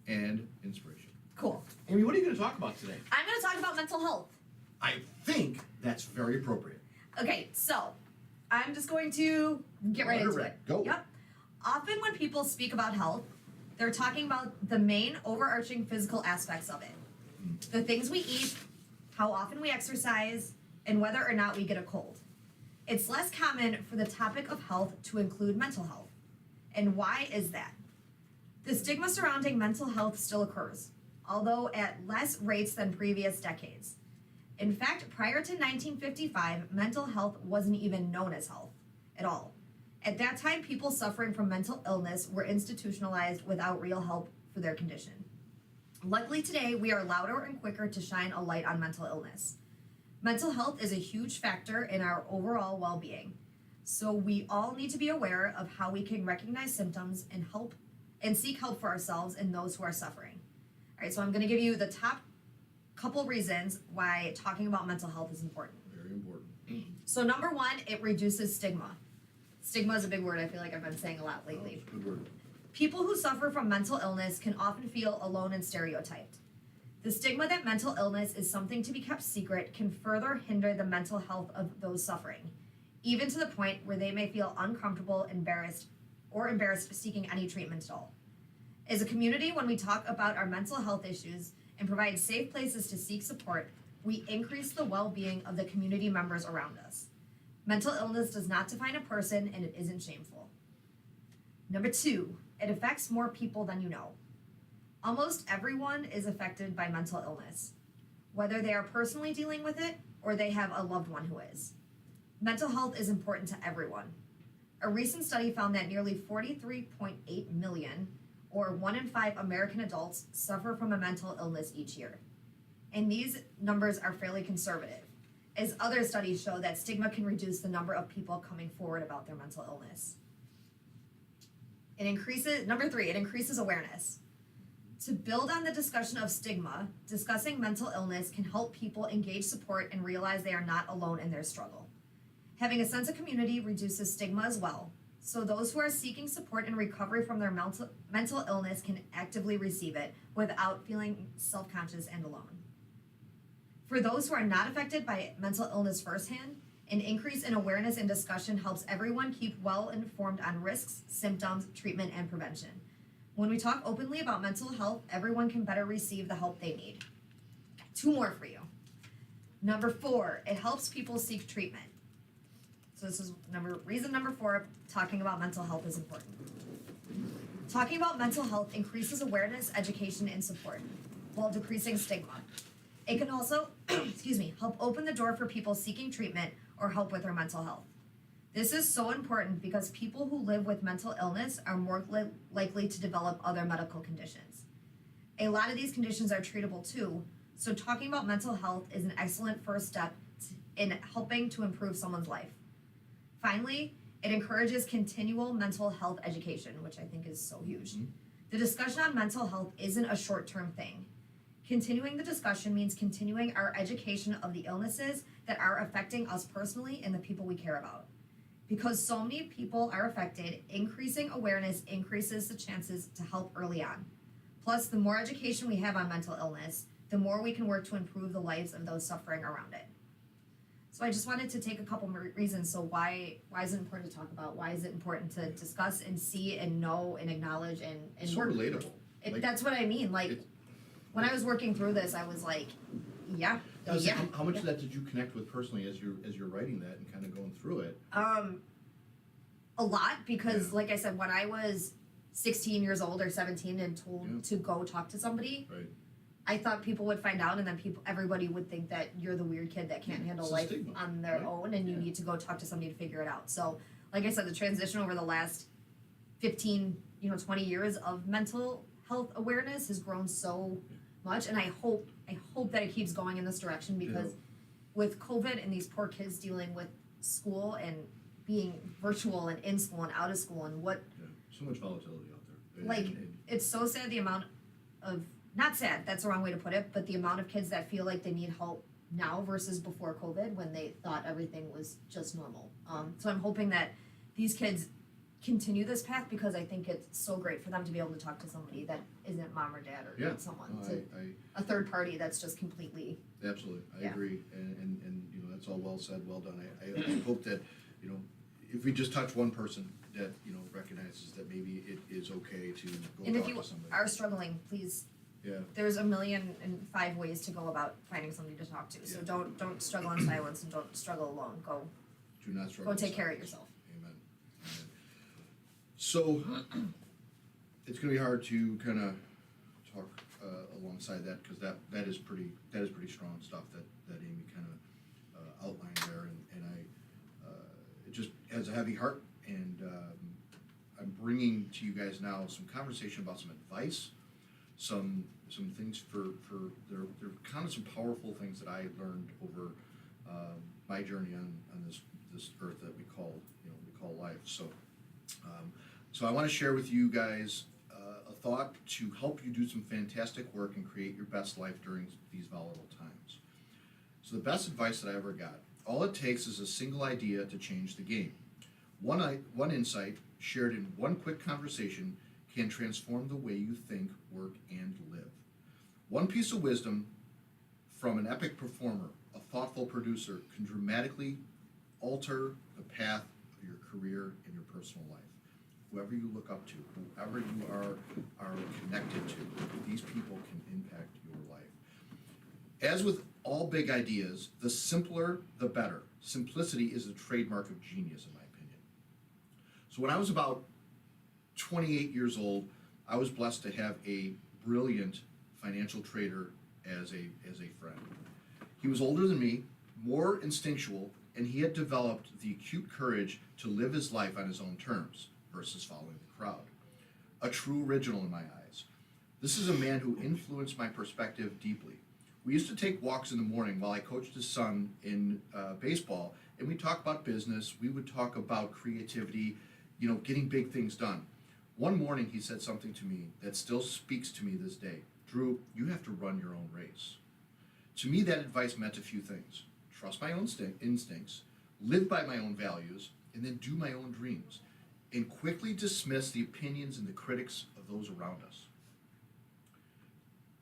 S1: and inspiration.
S2: Cool.
S3: Amy, what are you going to talk about today?
S2: I'm going to talk about mental health.
S1: I think that's very appropriate.
S2: Okay, so I'm just going to get right
S1: Let her
S2: into
S1: rip.
S2: it.
S1: Go.
S2: Yep. Often when people speak about health, they're talking about the main overarching physical aspects of it. The things we eat, how often we exercise, and whether or not we get a cold. It's less common for the topic of health to include mental health. And why is that? The stigma surrounding mental health still occurs, although at less rates than previous decades. In fact, prior to 1955, mental health wasn't even known as health at all. At that time, people suffering from mental illness were institutionalized without real help for their condition. Luckily today, we are louder and quicker to shine a light on mental illness. Mental health is a huge factor in our overall well-being. So we all need to be aware of how we can recognize symptoms and seek help for ourselves and those who are suffering. All right, so I'm going to give you the top couple reasons why talking about mental health is important.
S1: Very important.
S2: So number one, it reduces stigma. Stigma is a big word I feel like I've been saying a lot lately.
S1: Good word.
S2: People who suffer from mental illness can often feel alone and stereotyped. The stigma that mental illness is something to be kept secret can further hinder the mental health of those suffering, even to the point where they may feel uncomfortable, embarrassed seeking any treatment at all. As a community, when we talk about our mental health issues and provide safe places to seek support, we increase the well-being of the community members around us. Mental illness does not define a person, and it isn't shameful. Number two, it affects more people than you know. Almost everyone is affected by mental illness, whether they are personally dealing with it or they have a loved one who is. Mental health is important to everyone. A recent study found that nearly 43.8 million, or 1 in 5 American adults, suffer from a mental illness each year. And these numbers are fairly conservative, as other studies show that stigma can reduce the number of people coming forward about their mental illness. Number three, it increases awareness. To build on the discussion of stigma, discussing mental illness can help people engage support and realize they are not alone in their struggle. Having a sense of community reduces stigma as well, so those who are seeking support and recovery from their mental illness can actively receive it without feeling self-conscious and alone. For those who are not affected by mental illness firsthand, an increase in awareness and discussion helps everyone keep well informed on risks, symptoms, treatment, and prevention. When we talk openly about mental health, everyone can better receive the help they need. 2 more for you. Number 4, it helps people seek treatment. So this is reason number 4, talking about mental health is important. Talking about mental health increases awareness, education, and support. while decreasing stigma. It can also, help open the door for people seeking treatment or help with their mental health. This is so important because people who live with mental illness are more likely to develop other medical conditions. A lot of these conditions are treatable too, so talking about mental health is an excellent first step in helping to improve someone's life. Finally, it encourages continual mental health education, which I think is so huge.
S1: Mhm.
S2: The discussion on mental health isn't a short-term thing. Continuing the discussion means continuing our education of the illnesses that are affecting us personally and the people we care about. Because so many people are affected, increasing awareness increases the chances to help early on. Plus, the more education we have on mental illness, the more we can work to improve the lives of those suffering around it. So I just wanted to take a couple more reasons. So why is it important to talk about? Why is it important to discuss and see and know and acknowledge and
S1: It's so
S2: work?
S1: relatable. Like,
S2: That's what I mean. Like
S1: it-
S2: when I was working through this, I was like, yeah,
S1: How much of that did you connect with personally as you're writing that and kind of going through it?
S2: A lot because,
S1: Yeah.
S2: like I said, when I was 16 years old or 17 and told
S1: Yeah.
S2: to go talk to somebody,
S1: Right.
S2: I thought people would find out, and then everybody would think that you're the weird kid that can't
S1: Yeah,
S2: handle
S1: it's a
S2: life
S1: stigma,
S2: on their
S1: right?
S2: own, and you
S1: Yeah.
S2: need to go talk to somebody to figure it out. So, like I said, the transition over the last 15, 20 years of mental health awareness has grown so much, and I hope that it keeps going in this direction because
S1: Yeah.
S2: with COVID and these poor kids dealing with school and being virtual and in school and out of school and what
S1: Yeah. So much volatility out there. And-
S2: Like,
S1: and-
S2: it's so sad the amount of not sad, that's the wrong way to put it, but the amount of kids that feel like they need help now versus before COVID when they thought everything was just normal. So I'm hoping that these kids continue this path because I think it's so great for them to be able to talk to somebody that isn't mom or dad or
S1: Yeah.
S2: someone,
S1: No,
S2: to a third party that's just completely
S1: Absolutely, I
S2: Yeah.
S1: agree, and that's all well said, well done. I hope that, if we just touch one person that, recognizes that maybe it is okay to go
S2: and if
S1: talk
S2: you
S1: to somebody.
S2: are struggling, please,
S1: Yeah,
S2: there's 1,000,005 ways to go about finding somebody to talk to. So
S1: Yeah.
S2: don't struggle in silence and don't struggle alone.
S1: do not struggle.
S2: Go take
S1: in
S2: care of
S1: silence.
S2: yourself.
S1: Amen. Amen. So, it's gonna be hard to kind of talk alongside that, because that is pretty strong stuff that Amy kind of outlined there, and I, it just has a heavy heart, and I'm bringing to you guys now some conversation about some advice, some things for they're kind of some powerful things that I learned over my journey on this earth that we call life. So I want to share with you guys a thought to help you do some fantastic work and create your best life during these volatile times. So the best advice that I ever got: all it takes is a single idea to change the game. One insight shared in one quick conversation can transform the way you think, work, and live. One piece of wisdom from an epic performer, a thoughtful producer, can dramatically alter the path of your career and your personal life. Whoever you look up to, whoever you are connected to, these people can impact your life. As with all big ideas, the simpler, the better. Simplicity is a trademark of genius, in my opinion. So when I was about 28 years old, I was blessed to have a brilliant financial trader as a friend. He was older than me, more instinctual, and he had developed the acute courage to live his life on his own terms versus following the crowd. A true original in my eyes. This is a man who influenced my perspective deeply. We used to take walks in the morning while I coached his son in baseball, and we talk about business. We would talk about creativity, getting big things done. One morning he said something to me that still speaks to me this day. Drew, you have to run your own race. To me, that advice meant a few things: trust my own instincts, live by my own values, and then do my own dreams, and quickly dismiss the opinions and the critics of those around us.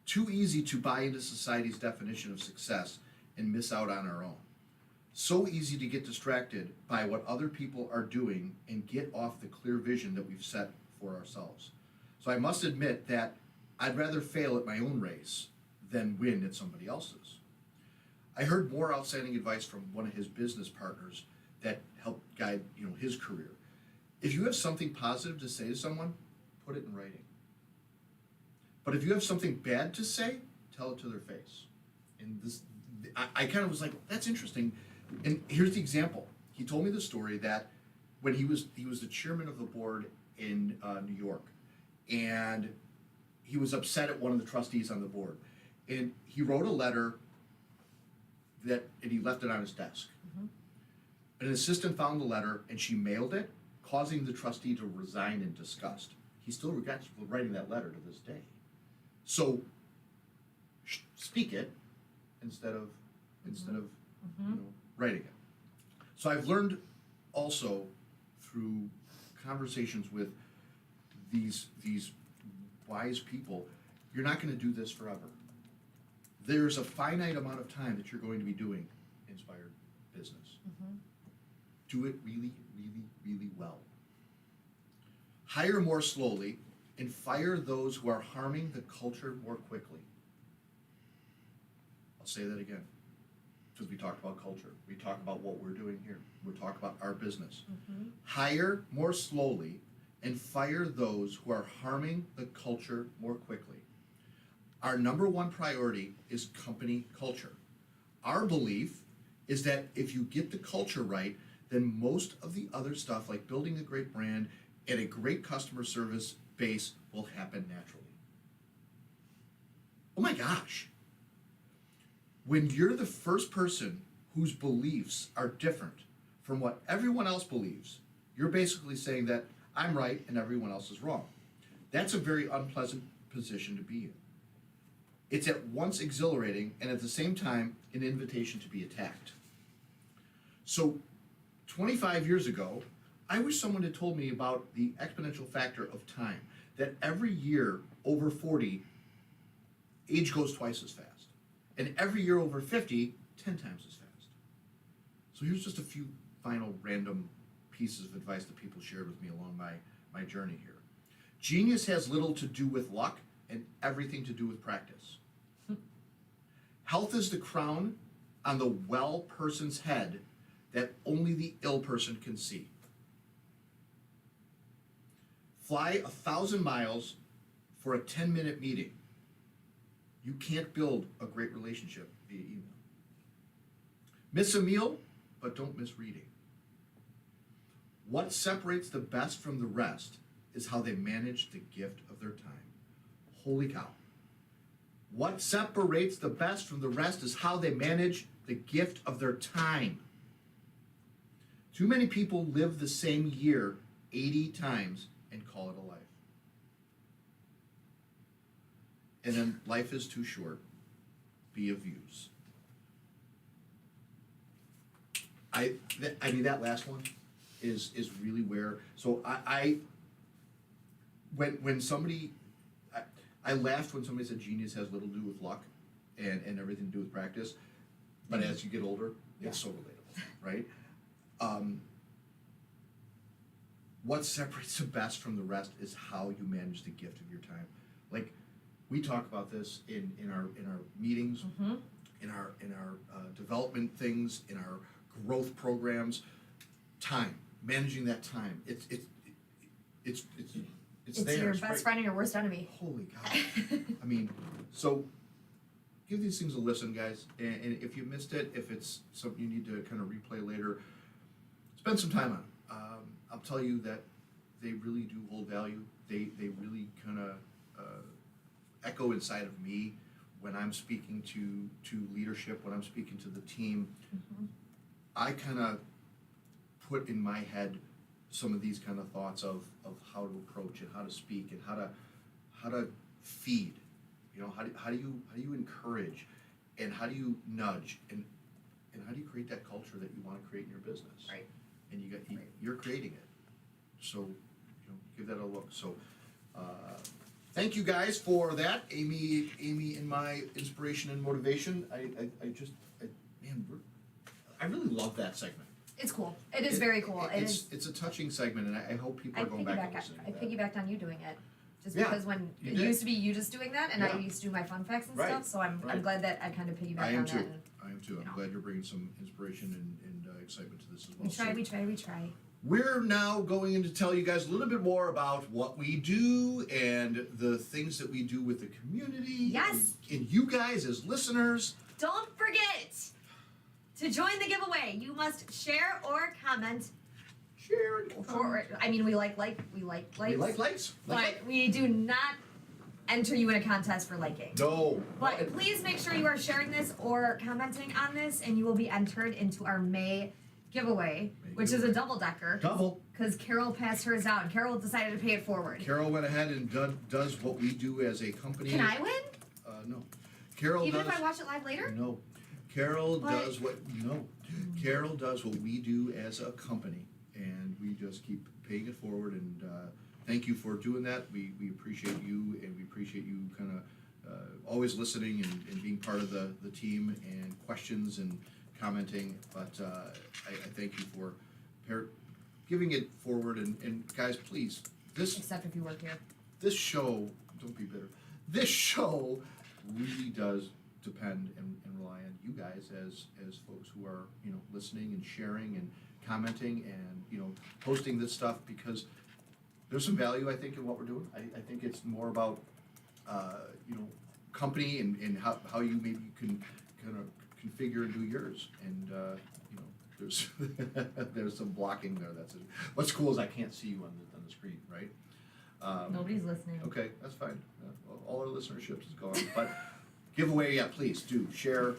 S1: Too easy to buy into society's definition of success and miss out on our own. So easy to get distracted by what other people are doing and get off the clear vision that we've set for ourselves. So I must admit that I'd rather fail at my own race than win at somebody else's. I heard more outstanding advice from one of his business partners that helped guide, his career. If you have something positive to say to someone, put it in writing. But if you have something bad to say, tell it to their face. And this, I kind of was like, that's interesting. And here's the example. He told me the story that when he was the chairman of the board in New York, and he was upset at one of the trustees on the board, and he wrote a letter and he left it on his desk. An assistant found the letter and she mailed it, causing the trustee to resign in disgust. He still regrets writing that letter to this day. So speak it instead of writing it. So I've learned also through conversations with these wise people, you're not going to do this forever. There's a finite amount of time that you're going to be doing Inspired Business. Do it really, really, really well. Hire more slowly and fire those who are harming the culture more quickly. I'll say that again, because we talk about culture. We talk about what we're doing here. We talk about our business. Hire more slowly and fire those who are harming the culture more quickly. Our number one priority is company culture. Our belief is that if you get the culture right, then most of the other stuff, like building a great brand and a great customer service base, will happen naturally. Oh my gosh. When you're the first person whose beliefs are different from what everyone else believes, you're basically saying that I'm right and everyone else is wrong. That's a very unpleasant position to be in. It's at once exhilarating and at the same time an invitation to be attacked. So 25 years ago, I wish someone had told me about the exponential factor of time, that every year over 40, age goes twice as fast. And every year over 50, 10 times as fast. So here's just a few final random pieces of advice that people shared with me along my journey here. Genius has little to do with luck and everything to do with practice. Health is the crown on the well person's head that only the ill person can see. Fly 1,000 miles for a 10-minute meeting. You can't build a great relationship via email. Miss a meal, but don't miss reading. What separates the best from the rest is how they manage the gift of their time. Holy cow. What separates the best from the rest is how they manage the gift of their time. Too many people live the same year 80 times and call it a life. And then life is too short. Be of use. I mean, that last one is really where, so when somebody, I laughed when somebody said genius has little to do with luck and everything to do with practice, but as you get older, it's so relatable, right? What separates the best from the rest is how you manage the gift of your time. Like, we talk about this in our meetings, in our development things, in our growth programs. Time, managing that time. It's there.
S2: Your
S1: It's
S2: best
S1: right.
S2: friend and your worst enemy.
S1: Holy cow. I mean, so give these things a listen, guys. And if you missed it, if it's something you need to kind of replay later, spend some time on it. I'll tell you that they really do hold value. They really kind of echo inside of me when I'm speaking to leadership, when I'm speaking to the team. I kind of put in my head some of these kind of thoughts of how to approach and how to speak and how to feed. You know, how do you encourage, and how do you nudge, and how do you create that culture that you want to create in your business?
S2: Right.
S1: And you're creating it. So, you know, give that a look. So, thank you guys for that, Amy, and my inspiration and motivation. I really love that segment.
S2: It's cool. It is very cool.
S1: It's a touching segment, and I hope people are going back and listening to that.
S2: piggybacked on you doing it. Just
S1: Yeah,
S2: because when
S1: you
S2: it
S1: did.
S2: used to be you just doing that, and I
S1: Yeah.
S2: used to do my fun facts and
S1: Right,
S2: stuff, so I'm
S1: right.
S2: glad that I kind of piggybacked
S1: I am
S2: on
S1: too.
S2: that. And
S1: I am too. I'm
S2: know.
S1: glad you're bringing some inspiration and excitement to this as well.
S2: we try.
S1: we're now going in to tell you guys a little bit more about what we do and the things that we do with the community.
S2: Yes.
S1: And you guys as listeners.
S2: Don't forget to join the giveaway. You must share or comment.
S1: Share and comment.
S2: I mean, we like likes.
S1: We like lights.
S2: But we do not enter you in a contest for liking.
S1: No.
S2: But please make sure you are sharing this or commenting on this, and you will be entered into our May giveaway, which is a double-decker.
S1: Double.
S2: Because Carol passed hers out, and Carol decided to pay it forward.
S1: Carol went ahead and does what we do as a company.
S2: Can I win?
S1: No. Carol
S2: Even
S1: does.
S2: if I watch it live later?
S1: No. Carol
S2: But-
S1: does what. No. Carol does what we do as a company, and we just keep paying it forward. And thank you for doing that. We appreciate you, and we appreciate you kind of always listening and being part of the team and questions and commenting. But I thank you for giving it forward. And guys, please,
S2: Except if you work here.
S1: this show, don't be bitter. This show really does depend and rely on you guys as folks who are, listening and sharing and commenting and, posting this stuff, because there's some value, I think, in what we're doing. I think it's more about, company and how you maybe can kind of configure and do yours. And, there's there's some blocking there. That's it. What's cool is I can't see you on the screen, right?
S2: Nobody's listening.
S1: Okay, that's fine. Well, all our listenership is gone. But giveaway, yeah, please do share,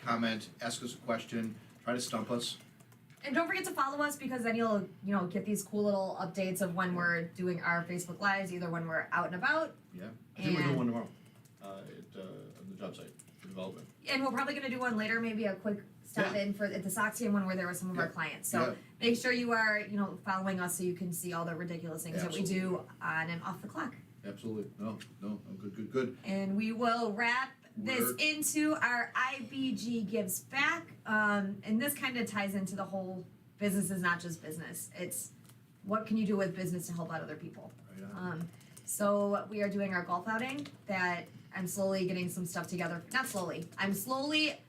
S1: comment, ask us a question, try to stump us.
S2: And don't forget to follow us, because then you'll, get these cool little updates of when we're doing our Facebook Lives, either when we're out and about.
S1: Yeah, I think we're doing
S2: And-
S1: one tomorrow on the job site for development.
S2: And we're probably gonna do one later, maybe a quick stop
S1: Yeah.
S2: in at the Sox game when we're there with some of our
S1: Yeah.
S2: clients. So
S1: Yeah.
S2: make sure you are, following us so you can see all the ridiculous things that we do on and off the clock.
S1: Absolutely. No, good.
S2: And we will wrap this
S1: We're-
S2: into our IBG Gives Back. And this kind of ties into the whole business is not just business. It's what can you do with business to help out other people.
S1: Right on.
S2: So we are doing our golf outing that I'm slowly getting some stuff together. Not slowly. I'm slowly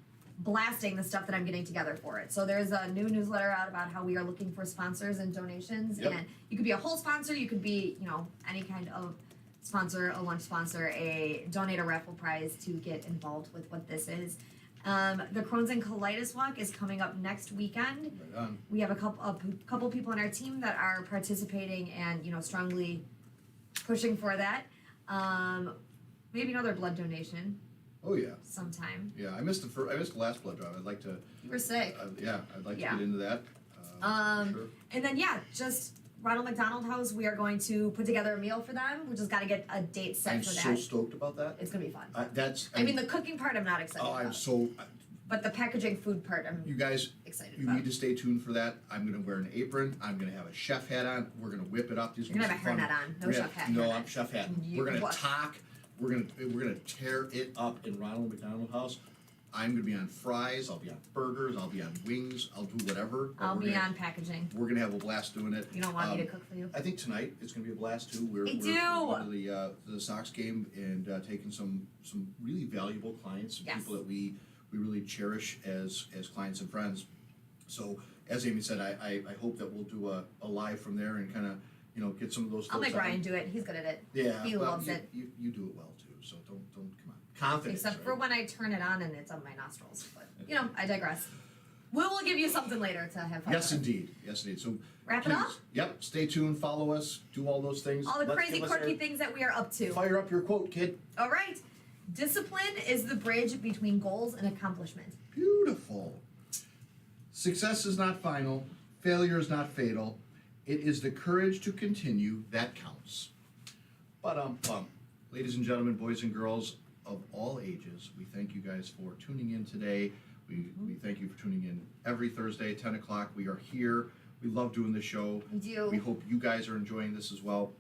S2: blasting the stuff that I'm getting together for it. So there's a new newsletter out about how we are looking for sponsors and donations.
S1: Yep.
S2: And you could be a whole sponsor, you could be, any kind of sponsor, a lunch sponsor, donate a raffle prize to get involved with what this is. The Crohn's and Colitis Walk is coming up next weekend.
S1: Right on.
S2: We have a couple people on our team that are participating and strongly pushing for that. Maybe another blood donation
S1: Oh yeah.
S2: sometime.
S1: Yeah, I missed the last blood drive. I'd like to.
S2: You were sick.
S1: I'd like
S2: Yeah.
S1: to get into that. Sure.
S2: And then just Ronald McDonald House. We are going to put together a meal for them. We just got to get a date set
S1: I'm
S2: for
S1: so
S2: that.
S1: stoked about that.
S2: It's gonna be fun.
S1: That's.
S2: I mean, the cooking part I'm not excited
S1: Oh, I'm
S2: about,
S1: so.
S2: but the packaging food part I'm
S1: You guys,
S2: excited
S1: you
S2: about.
S1: need to stay tuned for that. I'm gonna wear an apron. I'm gonna have a chef hat on. We're gonna whip it up. These
S2: You're gonna have a
S1: fun.
S2: hairnet on. No
S1: We're
S2: chef
S1: gonna-
S2: hat.
S1: No,
S2: hairnet.
S1: I'm chef hat.
S2: You-
S1: We're gonna
S2: what?
S1: talk. We're gonna tear it up in Ronald McDonald House. I'm gonna be on fries. I'll be on burgers. I'll be on wings. I'll do whatever. but
S2: I'll
S1: we're
S2: be
S1: gonna-
S2: on packaging.
S1: We're gonna have a blast doing it.
S2: You don't want me to cook for you?
S1: I think tonight it's gonna be a blast too. We're
S2: I do.
S1: going to the Sox game and taking some really valuable clients, some
S2: Yes.
S1: people that we really cherish as clients and friends. So as Amy said, I hope that we'll do a live from there and kind of get some of those.
S2: I'll make
S1: folks on.
S2: Ryan do it. He's good at it.
S1: Yeah,
S2: He
S1: well,
S2: loves it.
S1: You do it well too. So don't come on. Confidence.
S2: Except for
S1: right?
S2: when I turn it on and it's on my nostrils. But I digress. We will give you something later to have fun
S1: Yes,
S2: with.
S1: indeed. Yes, indeed. So
S2: Wrap it
S1: please,
S2: up?
S1: Yep. Stay tuned. Follow us. Do all those things.
S2: All the
S1: Let's
S2: crazy
S1: give us
S2: quirky
S1: our-
S2: things that we are up to.
S1: Fire up your quote, kid.
S2: All right. Discipline is the bridge between goals and accomplishment.
S1: Beautiful. Success is not final. Failure is not fatal. It is the courage to continue that counts. Ladies and gentlemen, boys and girls of all ages, we thank you guys for tuning in today. We thank you for tuning in every Thursday at 10 o'clock. We are here. We love doing the show.
S2: We do.
S1: We hope you guys are enjoying this as well.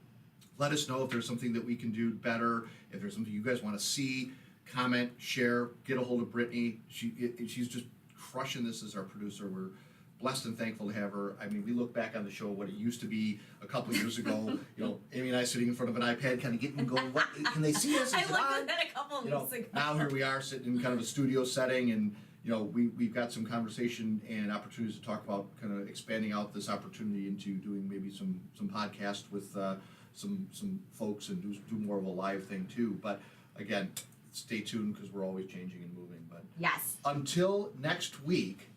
S1: Let us know if there's something that we can do better, if there's something you guys want to see, comment, share, get a hold of Brittany. She's just crushing this as our producer. We're blessed and thankful to have her. I mean, we look back on the show, what it used to be a couple of years ago, Amy and I sitting in front of an iPad kind of getting and going, what, can they see us? Is
S2: I
S1: it
S2: looked
S1: on?
S2: at that a couple of weeks ago.
S1: Now here we are sitting in kind of a studio setting and, we've got some conversation and opportunities to talk about kind of expanding out this opportunity into doing maybe some podcasts with some folks and do more of a live thing too. But again, stay tuned because we're always changing and moving. But
S2: Yes.
S1: until next week,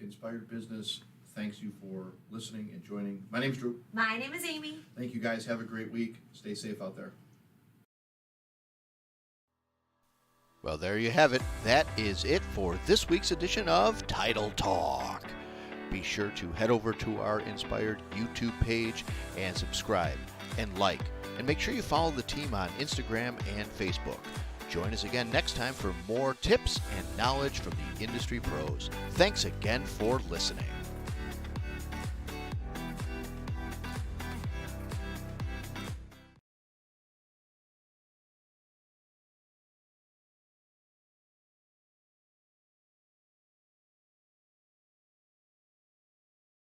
S1: Inspired Business thanks you for listening and joining. My name's Drew.
S2: My name is Amy.
S1: Thank you guys. Have a great week. Stay safe out there.
S5: Well, there you have it. That is it for this week's edition of Title Talk. Be sure to head over to our Inspired YouTube page and subscribe and like. And make sure you follow the team on Instagram and Facebook. Join us again next time for more tips and knowledge from the industry pros. Thanks again for listening.